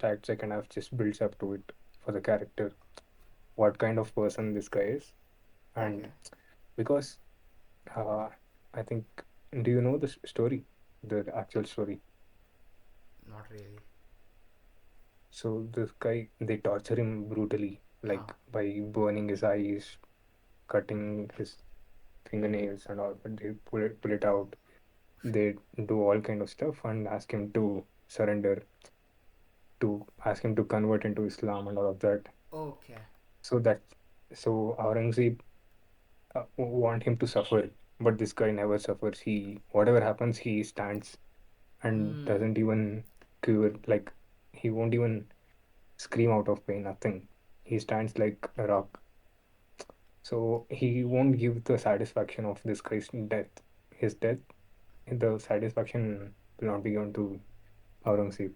act, second half just builds up to it for the character, what kind of person this guy is, and Okay. because uh, I think, do you know the story, the actual story? Not really. So this guy, they torture him brutally, Huh. like by burning his eyes, cutting his fingernails and all, but they pull it out. They do all kind of stuff and ask him to surrender, to ask him to convert into Islam and all of that. Okay. So that, so Aurangzeb want him to suffer, but this guy never suffers. He, whatever happens, he stands and Hmm. doesn't even quiver. Like he won't even scream out of pain. Nothing. He stands like a rock. So he won't give the satisfaction of this guy's death. His death, the satisfaction will not be given to Aurangzeb.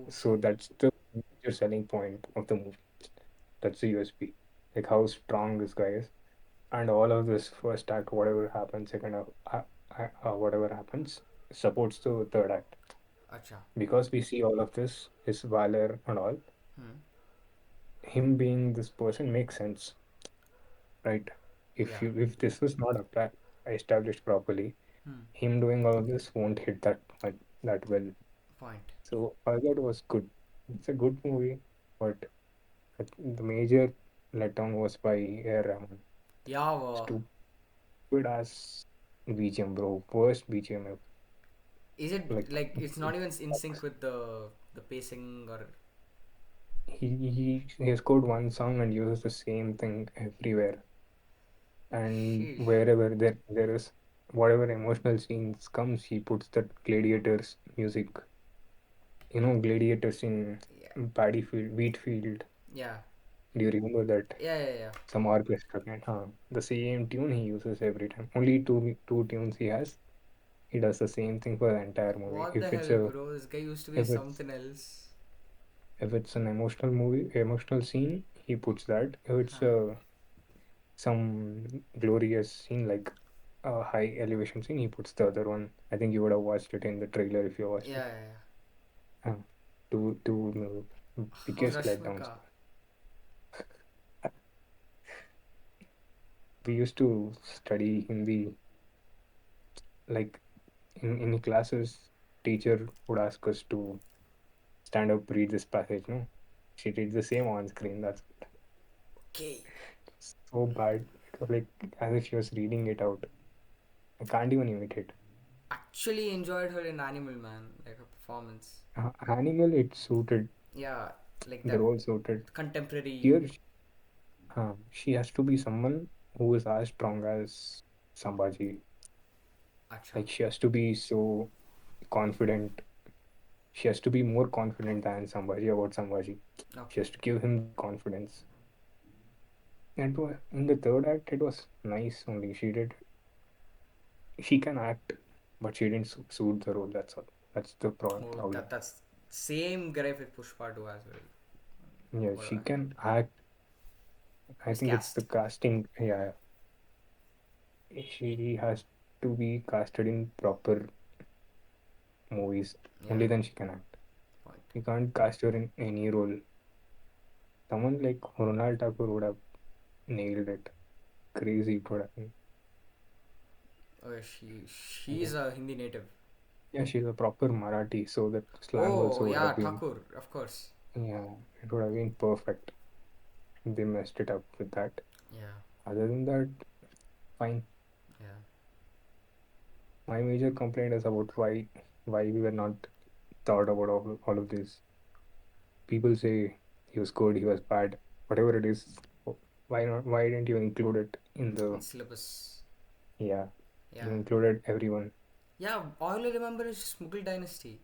So Okay. that's the major selling point of the movie. That's the USP. Like how strong this guy is. And all of this first act, whatever happens, second act, whatever happens, supports the third act. Acha. Because we see all of this, his valor and all, Hmm. him being this person makes sense, right? Yeah. If this was not established properly, Hmm. him doing all of this won't hit that well. Point. So I thought it was good. It's a good movie, but the major letdown was by A.R. Rahman. Yeah, Stupid ass BGM, bro. Worst BGM ever. is it Like like it's it not even in sync sucks. with the pacing or? He scored one song and uses the same thing everywhere. And Sheesh. wherever there is whatever emotional scenes comes, he puts that gladiators music. You know, gladiators in Yeah, paddy field, wheat field. yeah, Do you remember that? yeah, yeah, yeah. Some orchestra kind. Huh? The same tune he uses every time. Only two tunes he has. He does the same thing for the entire movie. What the hell, bro? This guy used to be If it's something else. if it's an emotional movie, emotional scene, he puts that. If it's Huh. some glorious scene like a high elevation scene, he puts the other one. I think you would have watched it in the trailer if you watched Yeah, it. yeah, yeah. Uh, two How's biggest letdowns. Rashmika? We used to study Hindi like in classes. Teacher would ask us to stand up, read this passage. No, she did the same on screen. That's Okay. so bad. It was like as if she was reading it out. I can't even imitate. Actually enjoyed her in Animal Man, like her performance. Animal, it suited. Yeah, like The that role suited. contemporary. Here, she has to be someone who is as strong as Sambhaji. Acha. Like, she has to be so confident. She has to be more confident than Sambhaji about Sambhaji. She Okay. has to give him that confidence. And in the third act, it was nice only. She can act, but she didn't suit the role. That's all. That's the Oh, problem. that's same gripe with Pushpa too as well. Yeah, What she can act. I think it's the miscast. casting. Yeah, she has to be casted in proper movies. Yeah. Only then she can act. Point. You can't cast her in any role. Someone like Ronald Thakur would have nailed it. Crazy it would have been. Oh, she's Yeah, a Hindi native. yeah, she's a proper Marathi, so that slang Oh also would yeah, have been. Thakur, of course. Yeah, it would have been perfect. They messed it up with that. Yeah, Other than that, fine. yeah. My major complaint is about why we were not thought about all of this. People say he was good, he was bad, whatever it is. Why not? Why didn't you include it in In the? syllabus. Yeah, you Yeah. included everyone. Yeah, all I remember is Mughal dynasty.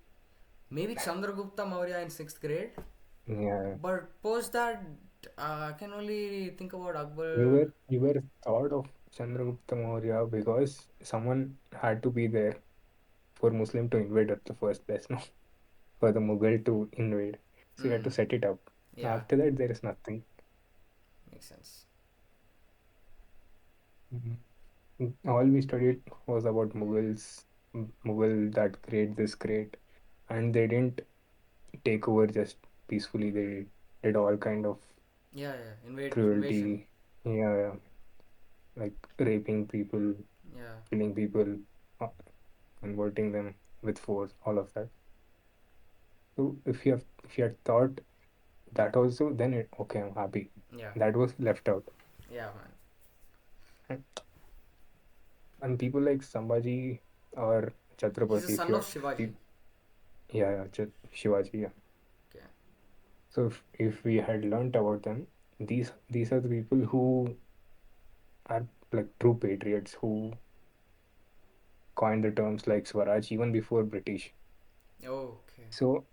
Maybe Chandragupta Maurya in sixth grade. Yeah, But post that, I can only think about you Akbar. were thought of Chandragupta Maurya because someone had to be there for Muslim to invade at the first place, no, for the Mughal to invade. So you had to Mm, set it up. yeah, After that, there is nothing. makes sense. Mhm. All we studied was about Mughals, Mughal that great, this great, and they didn't take over just peacefully. They did all kind of Yeah, yeah. Invasion. cruelty, yeah, like raping people, Yeah, killing people, uh, converting them with force, all of that. So if you had thought that also, then okay, I'm happy. yeah, That was left out. yeah, man. And and people like Sambhaji or He's a Chhatrapati, if son you of had, Shivaji. if, yeah, Shivaji, yeah. Okay. So if we had learnt about them, these are the people who are like true patriots who coined the terms like Swaraj even before British. Okay. So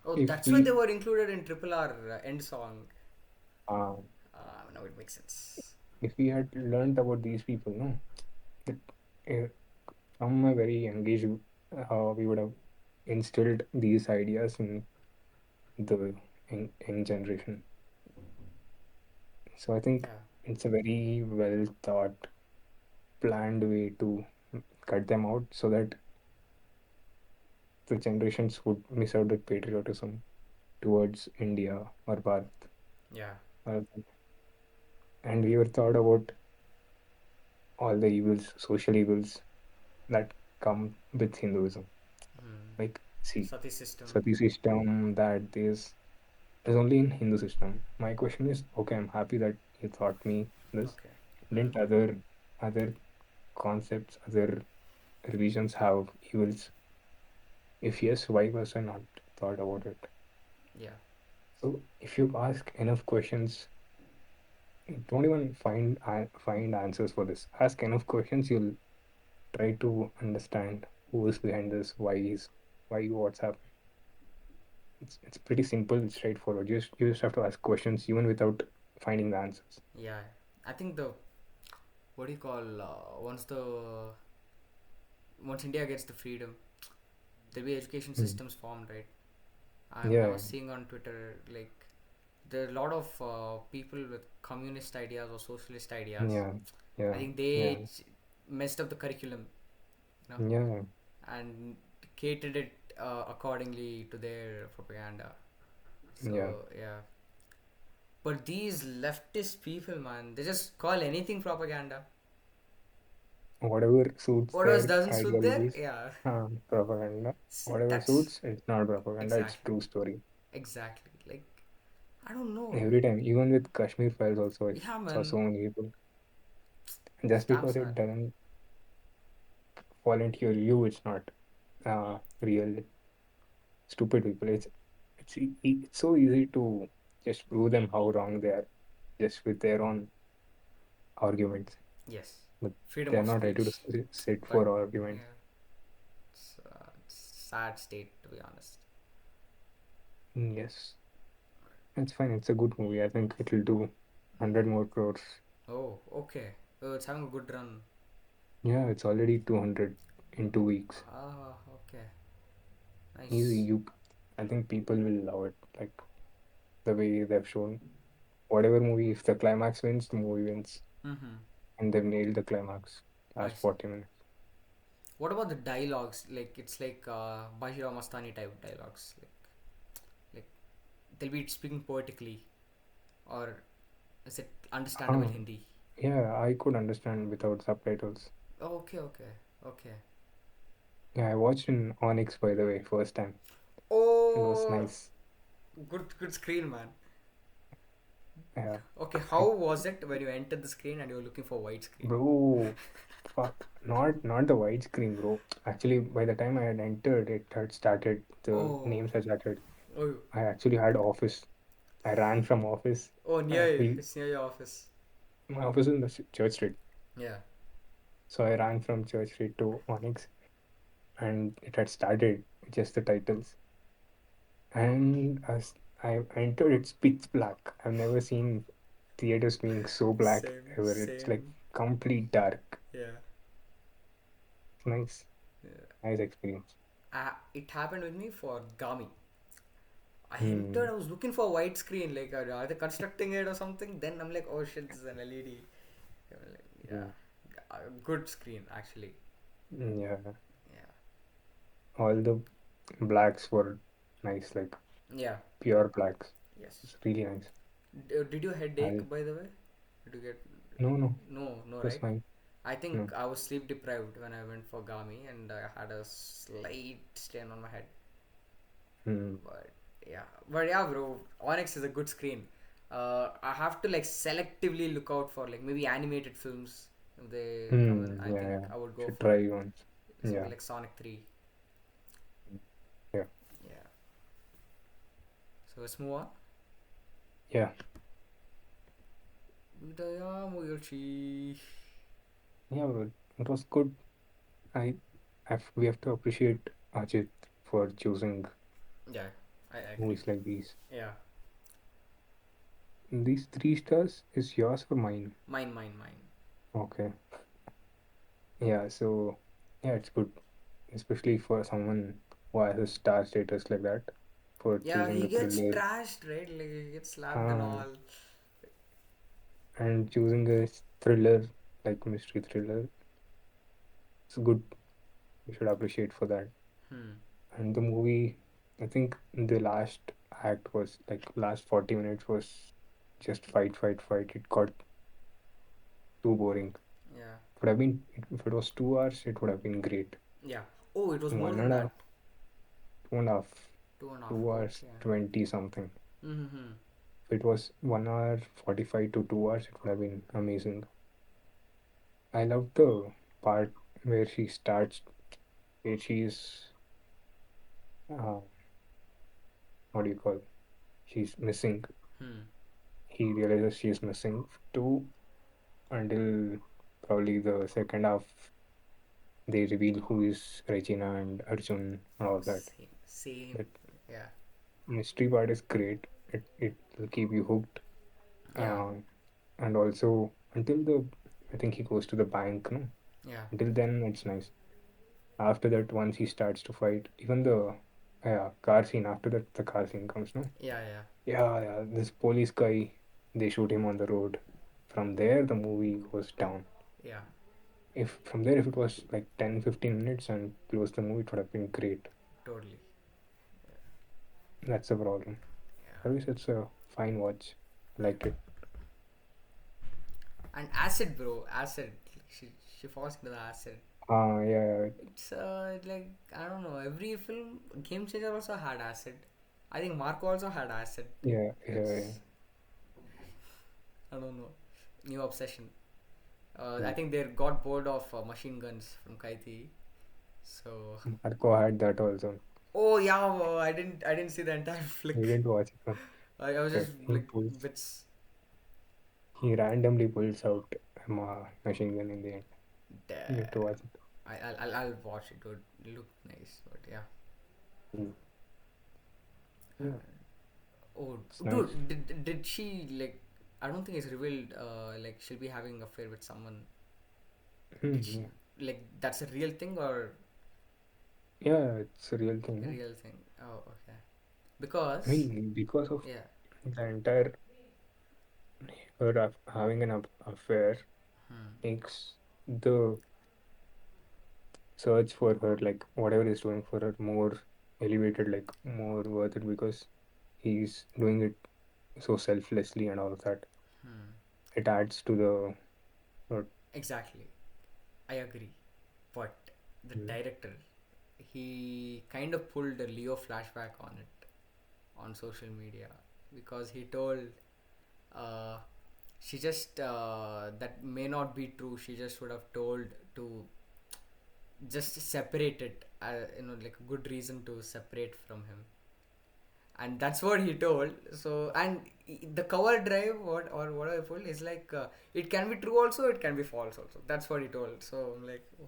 Oh, if that's why they we were included in Triple R end song. uh, Now it makes sense. if we had learnt about these people, no, that, uh, from a very young age, we would have instilled these ideas in the young generation. So I think Yeah, it's a very well thought, planned way to cut them out so that the generations would miss out that patriotism towards India or Bharat. yeah. Uh, and we were thought about all the evils, social evils that come with Hinduism. Hmm. Like See, Sati system. sati system, that is only in Hindu system. My question is, okay, I'm happy that you taught me this. Okay. Didn't other concepts, other religions have evils? If yes, why was I not thought about it? Yeah. So if you ask enough questions, don't even find answers for this. Ask enough questions, you'll try to understand who is behind this, why what's happening. It's pretty simple, straightforward. You just have to ask questions even without finding the answers. Yeah. I think the what do you call once India gets the freedom, there'll be education Hmm. systems formed, right? I Yeah, was seeing on Twitter like there are a lot of people with communist ideas or socialist ideas. yeah, I yeah, think yeah, messed up the curriculum, you know, yeah, and catered it accordingly to their propaganda. yeah. So yeah, but these leftist people, man, they just call anything propaganda. Whatever suits What else their doesn't suit there? ideologies, Yeah, propaganda. Whatever that's suits, it's not propaganda, it's exactly, true story. exactly. Like I don't know. Every time, even with Kashmir files, also, I Yeah, saw so man, many people. it's Just damn because sad. it doesn't fall into your view, it's not real. Stupid people. It's so easy to just prove them how wrong they are, just with their own arguments. Yes, But freedom they are of not ready to speech, sit but for arguments. yeah, it's sad state to be honest. Yes, it's fine. It's a good movie. I think it'll do 100 more crores. Oh, okay. It's having a good run. Yeah, it's already 200 in 2 weeks. Ah, okay. Easy. Nice. I think people will love it. Like the way they've shown. Whatever movie, if the climax wins, the movie wins. Mm-hmm. And they've nailed the climax. I Last see. 40 minutes. What about the dialogues? Like it's like Bahira Mastani type dialogues. Like they'll be speaking poetically, or is it understandable Huh. Hindi? Yeah, I could understand without subtitles. Oh, okay, okay, okay. Yeah, I watched in Onyx, by the way, first time. It was Oh, nice. good screen, man. Yeah, Okay, I, how was it when you entered the screen and you were looking for widescreen? bro, fuck, not the widescreen, bro. Actually, by the time I had entered, it had started. The Oh, names had started. oh, I actually had office. I ran from office. oh, near you. We It's near your office. My office is in the Church Street, Yeah. so I ran from Church Street to Onyx, and it had started with just the titles. And as I entered, it's pitch black. I've never seen theaters being so black Same, ever. It's like same. complete dark. Yeah. Nice, Yeah. nice experience. It happened with me for Gami. I entered, Hmm. I was looking for a widescreen, like are they constructing it or something? Then I'm like, oh shit, this is an LED. I'm like, yeah, Hmm. good screen actually. Yeah, Yeah, all the blacks were nice, like yeah, pure blacks. yes. It's really nice. Did you I headache by the way? Did you get No, no, no, that's right? fine. I No. think I was sleep deprived when I went for Gami and I had a slight strain on my head. Hmm. But but yeah, bro, Onyx is a good screen. I have to like selectively look out for like maybe animated films if they come in. I Yeah, think yeah. I would go Should for try once. something Yeah, like Sonic 3. yeah, Yeah. So let's move on. yeah, Vidaamuyarchi. yeah. But it was good. We have to appreciate Ajit for choosing Yeah, I agree. movies like these. Yeah, These 3 stars is yours or mine? mine. Okay. Yeah, so yeah, it's good, especially for someone who has a star status like that, for Yeah, choosing he a gets thriller, trashed, right? Like he gets slapped and uh, all. and choosing a thriller like mystery thriller. It's good. We should appreciate for that. Hmm. And the movie, I think the last act was like last 40 minutes was just fight, fight, fight. It got too boring. Yeah, Would have been if it was 2 hours, it would have been great. yeah. Oh, it was more One than and a that. half. two and a half, Two and a half. 2 hours Okay. 20 something. Mm-hmm. If it was 1 hour 45 to 2 hours, it would have been amazing. I love the part where she starts, where she's, uh, what do you call, she's missing. Hmm. He realizes she's missing too until probably the second half. They reveal who is Regina and Arjun and all that. Same. Same. That Yeah. mystery part is great. It will keep you hooked. Yeah. Um, and also until the, I think he goes to the bank, no? Yeah. Until then, it's nice. After that, once he starts to fight, even the, yeah, car scene, after that, the car scene comes, no? Yeah. Yeah. Yeah, this police guy, they shoot him on the road. From there, the movie goes down. Yeah. If from there, if it was like 10-15 minutes and close the movie, it would have been great. Totally. That's the problem. Yeah. Otherwise, it's a fine watch. I liked it. And acid, bro. Acid. She she falls into the acid. Yeah, It's like I don't know. Every film, Game Changer also had acid. I think Marco also had acid. yeah. It's I don't know. New obsession. I Mm. think they got bored of machine guns from Kaiti. So Marco had that also. oh yeah, I didn't see the entire He flick. didn't watch it. No. I was Okay. just like bits. He randomly pulls out a machine gun in the end. You have to Damn. watch it. I'll watch it. It would look nice, but yeah. Mm. Yeah, Oh, it's nice. dude, did she like? I don't think it's revealed. Like she'll be having an affair with someone. Did she Yeah. like that's a real thing or Yeah, it's a real thing. a No? real thing? Oh, okay. I Because mean, because of yeah. the entire her having an affair Hmm. makes the search for her, like whatever he's doing for her, more elevated, like more worth it because he's doing it so selflessly and all of that. Hmm. It adds to the Exactly. I agree. But the mm, director, he kind of pulled a Leo flashback on it on social media because he told uh, she just that may not be true. She just would have told to just separate it. Like a good reason to separate from him, and that's what he told. So and the cover drive, what I told is like it can be true also, it can be false also. That's what he told. So I'm like, oh,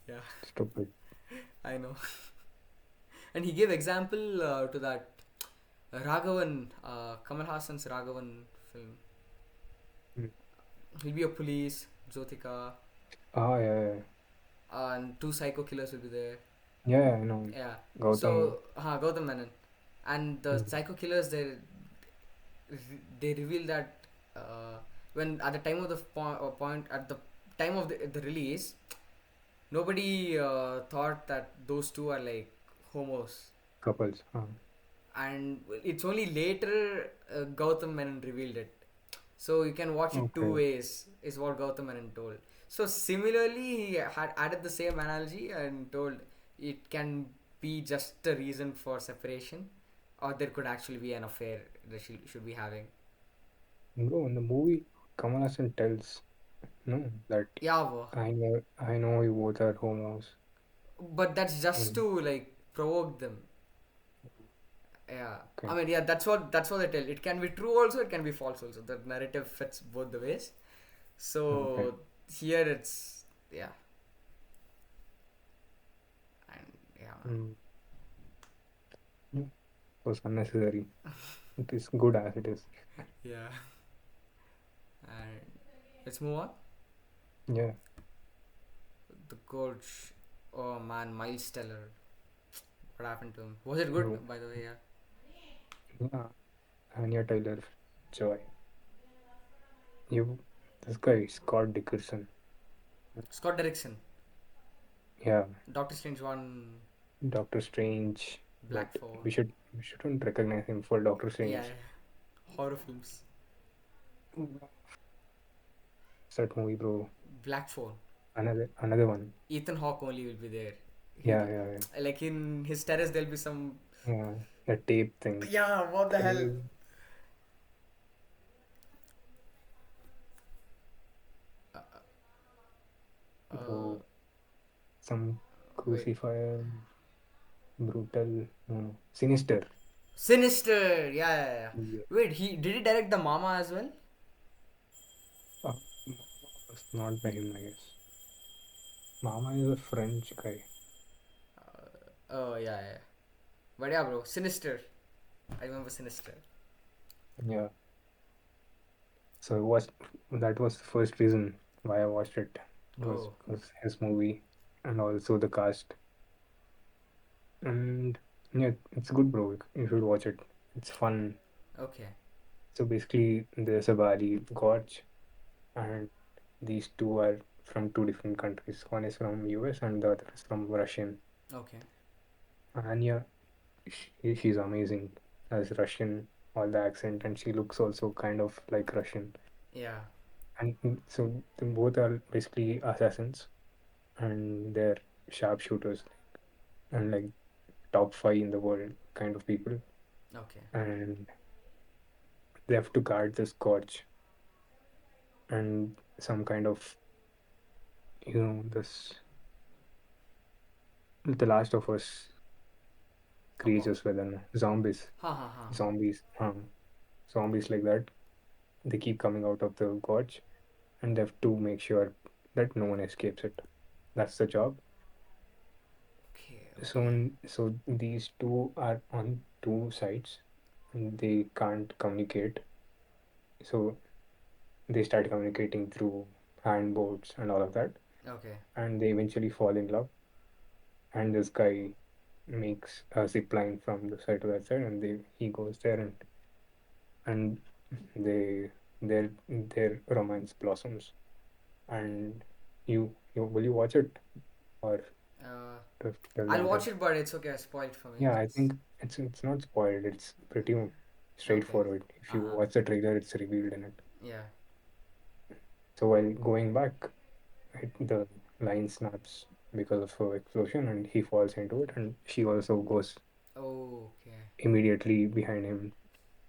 yeah, stupid. I know. And he gave example to that Raghavan, Kamal Hassan's Raghavan film. Mm. He'll be a police, Jyotika, Yeah. and two psycho killers will be there. Yeah, I know. Yeah. Gautam. So, Gautam Menon, and the Mm. psycho killers they reveal that uh, when at the time of the point at the time of the release, nobody thought that those two are like homos, Couples. and it's only later Gautam Menon revealed it. So you can watch it two Okay. ways, is what Gautam Menon told. So similarly, he had added the same analogy and told it can be just a reason for separation, or there could actually be an affair that she should be having. Bro, in the movie, Kamal Hassan tells no that Yeah, bro. I know you both are homos. But that's just Mm. to like provoke them. Yeah, I Okay. mean, yeah, that's what they tell. It can be true also, it can be false also. The narrative fits both the ways. Okay. So here it's yeah, and yeah, man. Mm. Yeah, it was unnecessary. It is good as it is. Yeah, and let's move on. Yeah. The Gorge. Oh man, Miles Teller. What happened to him? Was it Bro. good? By the way, yeah. Yeah. Anya Taylor Joy. You, this guy, Scott Dickerson. Scott Derrickson, Yeah. Doctor Strange one, Doctor Strange. But Black we Phone. shouldn't recognize him for Doctor Yeah, Strange. yeah. Horror films. What's that movie, bro? Black Phone. Another one. Ethan Hawke only will be there. He Yeah, yeah, yeah. like in his terrace there'll be some. Yeah, the tape thing. Yeah, what the hell? Crazy. Uh, Oh, some Wait, crucifier, brutal, no, no, sinister. Sinister. Yeah, yeah, yeah. Yeah. Wait, he did he direct the Mama as well? Mama was not by him, I guess. Mama is a French guy. Oh yeah, yeah. But yeah, bro, Sinister. I remember Sinister. Yeah. So that was the first reason why I watched it. It was Oh, because his movie and also the cast. And yeah, it's good, bro. You should watch it. It's fun. okay, So basically, there's a valley, Gorge, and these two are from two different countries. One is from US and the other is from Russian. okay. And yeah, she's amazing as Russian, all the accent, and she looks also kind of like Russian. Yeah, And so they both are basically assassins, and they're sharpshooters and like top five in the world kind of people. okay, And they have to guard this gorge and some kind of, this The Last of Us about. creatures within zombies, Ha ha ha. zombies, zombies like that. They keep coming out of the gorge, and they have to make sure that no one escapes it. That's the job. Okay, So, okay, so these two are on two sides, and they can't communicate. So they start communicating through handboards and all of that, okay, and they eventually fall in love. And this guy makes a zip line from the side to that side, and he goes there, and they their romance blossoms. And you will you watch it, or uh, to tell the I'll answer? watch it, but it's okay. Spoiled for me. Yeah, I It's think it's not spoiled. It's pretty okay. straightforward. If Uh you huh. watch the trailer, it's revealed in it. Yeah. So while going back, the line snaps because of her explosion, and he falls into it, and she also goes Oh, okay, immediately behind him,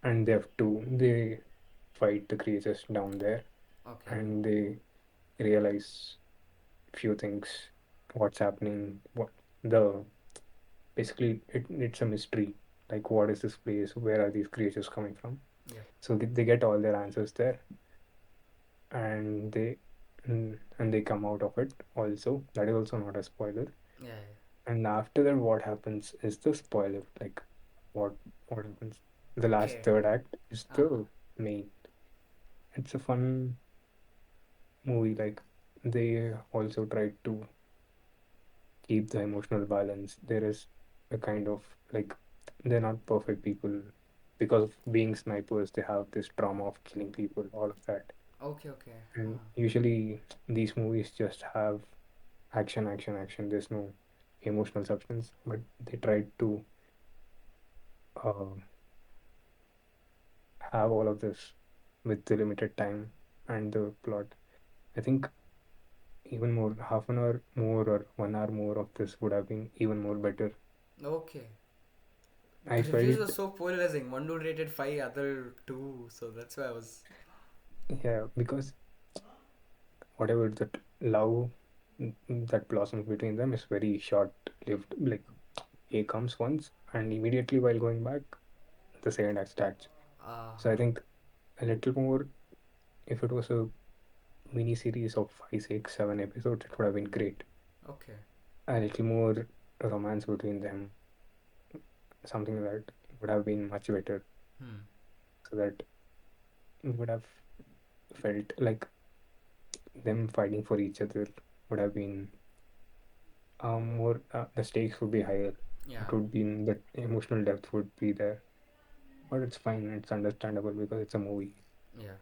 and they fight the creatures down there, okay, and they realize few things, what's happening, what the basically it's a mystery, like what is this place, where are these creatures coming from. yeah, So they get all their answers there, and they come out of it also. That is also not a spoiler. yeah, yeah. And after that, what happens is the spoiler. Like what what happens? The last Okay. third act is Uh huh. the main. It's a fun movie. Like they also tried to keep the emotional balance. There is a kind of like they're not perfect people because of being snipers. They have this trauma of killing people, all of that. Okay, okay. And Huh. usually these movies just have action, action, action. There's no emotional substance, but they tried to uh, have all of this with the limited time and the plot. I think even more, half an hour more or 1 hour more of this would have been even more better. Okay. I The reviews were felt, so polarizing. One dude rated 5, other 2. So that's why I was. yeah, because whatever that love that blossoms between them is very short lived. Like he comes once and immediately while going back, the second act starts. Uh So I huh. think a little more, if it was a mini series of five, six, 7 episodes, it would have been great. Okay. A little more romance between them, something like that would have been much better. Hmm. So that it would have felt like them fighting for each other would have been more, the stakes would be higher. Yeah. It would be that emotional depth would be there. But it's fine, it's understandable because it's a movie. Yeah.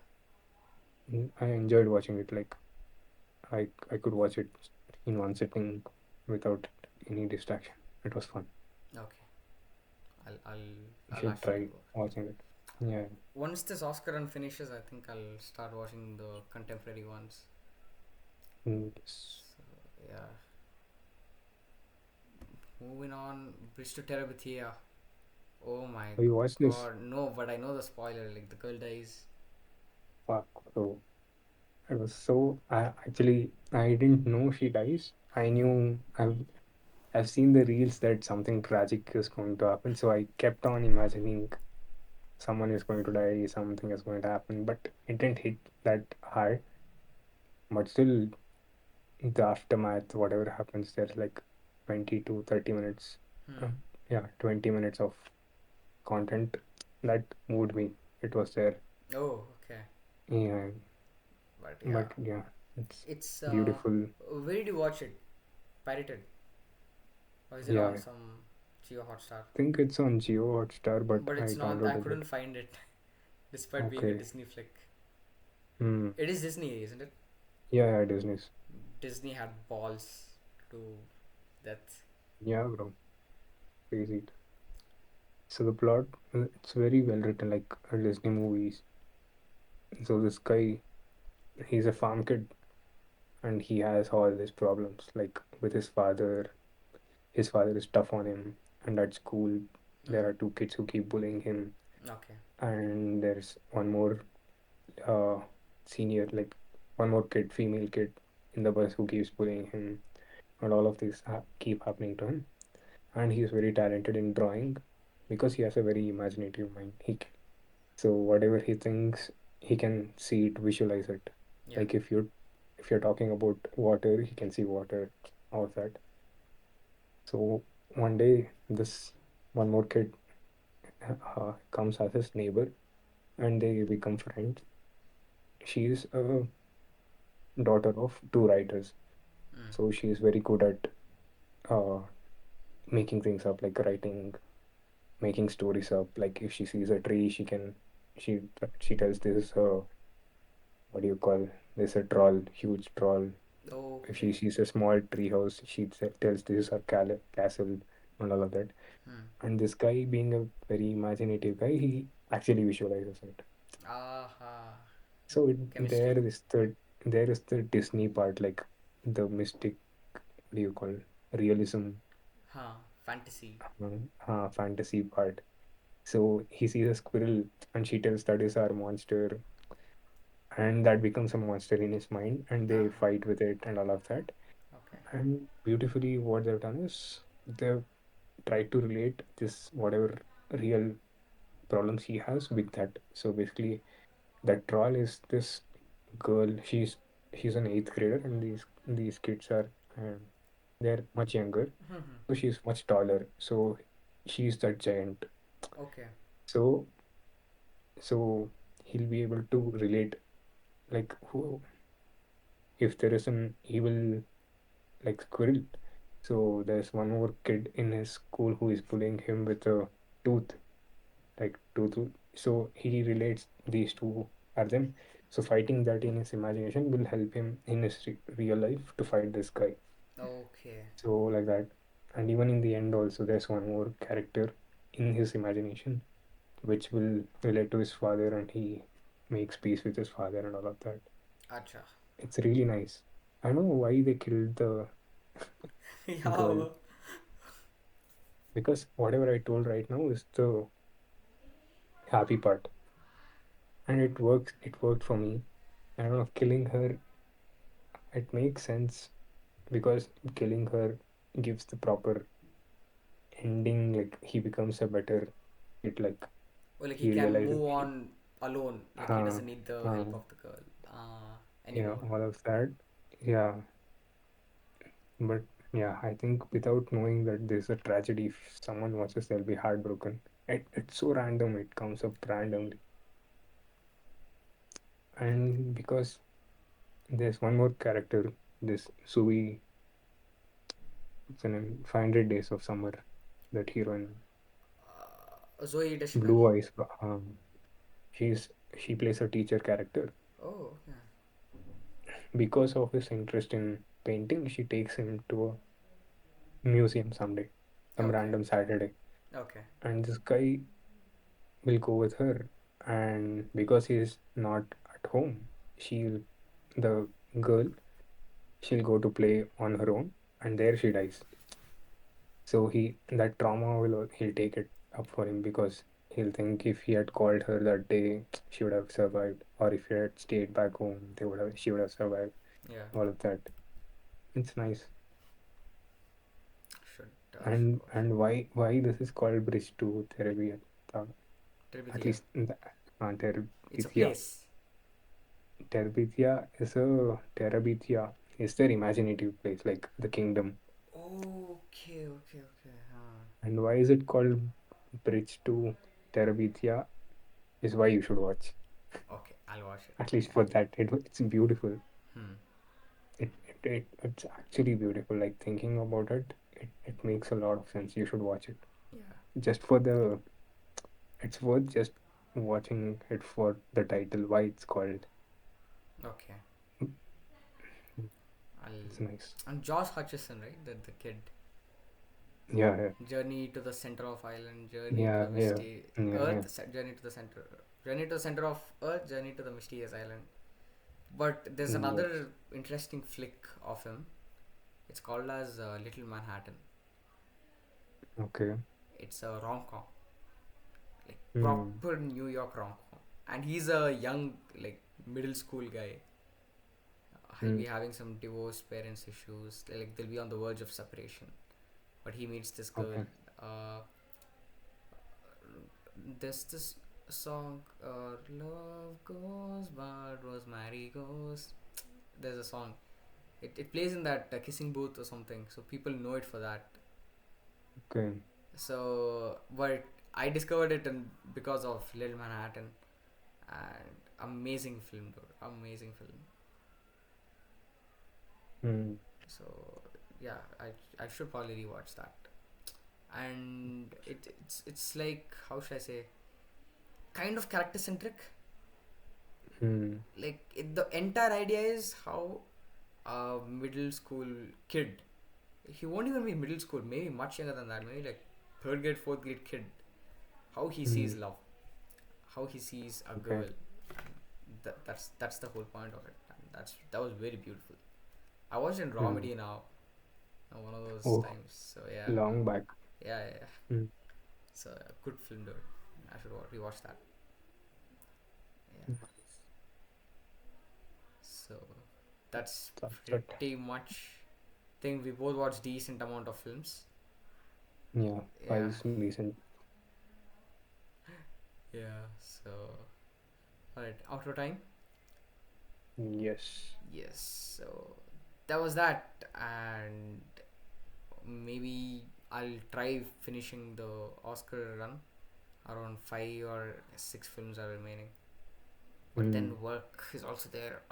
I enjoyed watching it. Like I could watch it in one sitting without any distraction. It was fun. Okay. I'll I'll You I'll should actually try go. watching it. Yeah. Once this Oscar run finishes, I think I'll start watching the contemporary ones. Yes. So, yeah. Moving on, Bridge to Terabithia. Oh my Have you watched this? god, no, but I know the spoiler. Like the girl dies. Fuck, bro. I was so I didn't know she dies. I knew I've seen the reels that something tragic is going to happen, so I kept on imagining someone is going to die, something is going to happen, but it didn't hit that hard. But still, the aftermath, whatever happens, there's like 20 to 30 minutes. Hmm. Uh, yeah, 20 minutes of content that moved me. It was there. Oh, okay. Yeah, But yeah, but yeah, it's it's beautiful. where did you watch it? Pirated, or is it Yeah, on I some Geo Hotstar? think it's on Geo Hotstar, but But I it's not. I downloaded it. couldn't find it, despite being a Okay. Disney flick. Hmm. It is Disney, isn't it? Yeah, yeah, Disney's. Disney had balls to death. Yeah, bro. Crazy. So the plot, it's very well written, like Disney movies. So this guy, he's a farm kid, and he has all these problems, like with his father. His father is tough on him, and at school, there Mm. are two kids who keep bullying him, Okay. and there's one more uh senior, like one more kid, female kid, in the bus who keeps bullying him, and all of these keep happening to him. And he's very talented in drawing because he has a very imaginative mind. So whatever he thinks, he can see it, visualize it. Yeah. Like if you're talking about water, he can see water, all of that. So one day, this one more kid comes as his neighbor, and they become friends. She's a daughter of two writers, Mm. so she's very good at uh, making things up, like writing, making stories up. Like if she sees a tree, she she tells this is a, what do you call, this a troll, huge troll. If she Okay. sees a small tree house, she tells this is her castle, and all of that. Hmm. And this guy, being a very imaginative guy, he actually visualizes it. Aha. So Chemistry. there is the Disney part, like the mystic, what do you call, realism, Huh. Fantasy. fantasy part. So he sees a squirrel, and she tells that is our monster, and that becomes a monster in his mind, and they Aha. fight with it and all of that. Okay. And beautifully, what they've done is they've tried to relate this whatever real problems he has with that. So basically, that troll is this girl. She's an eighth grader, and these kids are um, they're much younger. Hmm. So she's much taller. So she's that giant. Okay. So so he'll be able to relate, like who, if there is an evil like squirrel. So there's one more kid in his school who is bullying him with a tooth, like tooth. So he relates these two are them. So fighting that in his imagination will help him in his real life to fight this guy. Okay. So like that, and even in the end also, there's one more character in his imagination which will relate to his father, and he makes peace with his father and all of that. Acha. It's really nice. I don't know why they killed the girl, Yeah. because whatever I told right now is the happy part, and it works. It worked for me. I don't know, killing her, it makes sense because killing her gives the proper ending. Like he becomes a better kid. Like Or like he he can realizes move on alone. Like he uh, doesn't need the uh, help of the girl yeah, anymore. all of that. Yeah, but yeah, I think without knowing that there's a tragedy, if someone watches, they'll be heartbroken. It's so random. It comes up randomly, and because there's one more character, this Sui, it's in 500 Days of Summer, that heroine, Zoe Deschanel. Blue Eyes. She plays a teacher character. Oh, yeah. Because of his interest in painting, she takes him to a museum someday, some Okay. random Saturday, Okay. and this guy will go with her. And because he is not at home, she'll the girl she'll go to play on her own, and there she dies. So that trauma he'll take it up for him because he'll think if he had called her that day, she would have survived, or if he had stayed back home, she would have survived. Yeah. All of that. It's nice. Should And watch. and why this is called Bridge to Terabithia? At Terabithia. least in the It's a Terabithia. place. Terabithia is their imaginative place, like the kingdom. Okay, okay, okay. And why is it called Bridge to Terabithia? Is why you should watch. Okay, I'll watch it. At least for that, it's beautiful. Hmm. It's actually beautiful. Like thinking about it makes a lot of sense. You should watch it. Yeah. Just for the, it's worth just watching it for the title, why it's called. Okay. It's I'll. nice. And Josh Hutcherson, right? The kid. Yeah, yeah, Journey to the center of island. Journey to yeah, the yeah, misty yeah, yeah. earth. Journey to the center. Journey to the center of earth. Journey to the mysterious island. But there's Yes. another interesting flick of him. It's called as Little Manhattan. Okay. It's a rom com, like Hmm. proper New York rom com, and he's a young like middle school guy. He'll Hmm. be having some divorced parents issues. Like they'll be on the verge of separation, but he meets this girl. Okay. Uh, there's this song, "Love Goes but Rosemary Goes." There's a song. It plays in that kissing booth or something, so people know it for that. Okay. So, but I discovered it because of Little Manhattan, and amazing film, dude. Amazing film. Hmm. So, yeah, I should probably rewatch that. And it's like, how should I say, kind of character centric. Hmm. Like the entire idea is how a middle school kid, he won't even be middle school, maybe much younger than that, maybe like third grade, fourth grade kid, how he sees Hmm. love, how he sees a Okay. girl. That's the whole point of it. And that was very beautiful. I watched in Hmm. Romedy now, one of those Oh, times. So yeah, long back. yeah. Hmm. It's a good film, dude. I should rewatch that. Yeah. So that's That's it. pretty much. Think we both watched decent amount of films. Yeah, Yeah, five decent. yeah. So alright, outro time. Yes. Yes. So that was that, and maybe I'll try finishing the Oscar run. Around 5 or 6 films are remaining, but Hmm. then work is also there.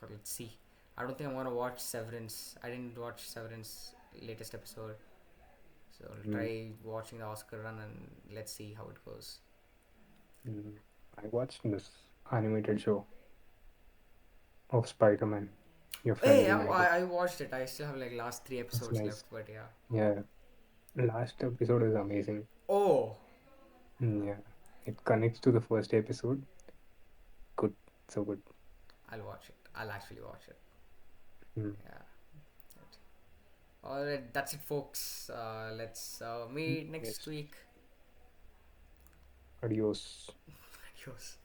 Let's see. I don't think I'm gonna watch Severance. I didn't watch Severance latest episode, so I'll Hmm. try watching the Oscar run and let's see how it goes. Hmm. I watched this animated show of Spider-Man, Your Friend Hey, United. I watched it. I still have like last 3 episodes It's left, nice. but yeah. Yeah. Last episode is amazing. Oh, Yeah. It connects to the first episode. Good. So good. I'll watch it. I'll actually watch it. Hmm. Yeah. Alright, that's it, folks. Let's meet next Yes. week. Adios. Adios.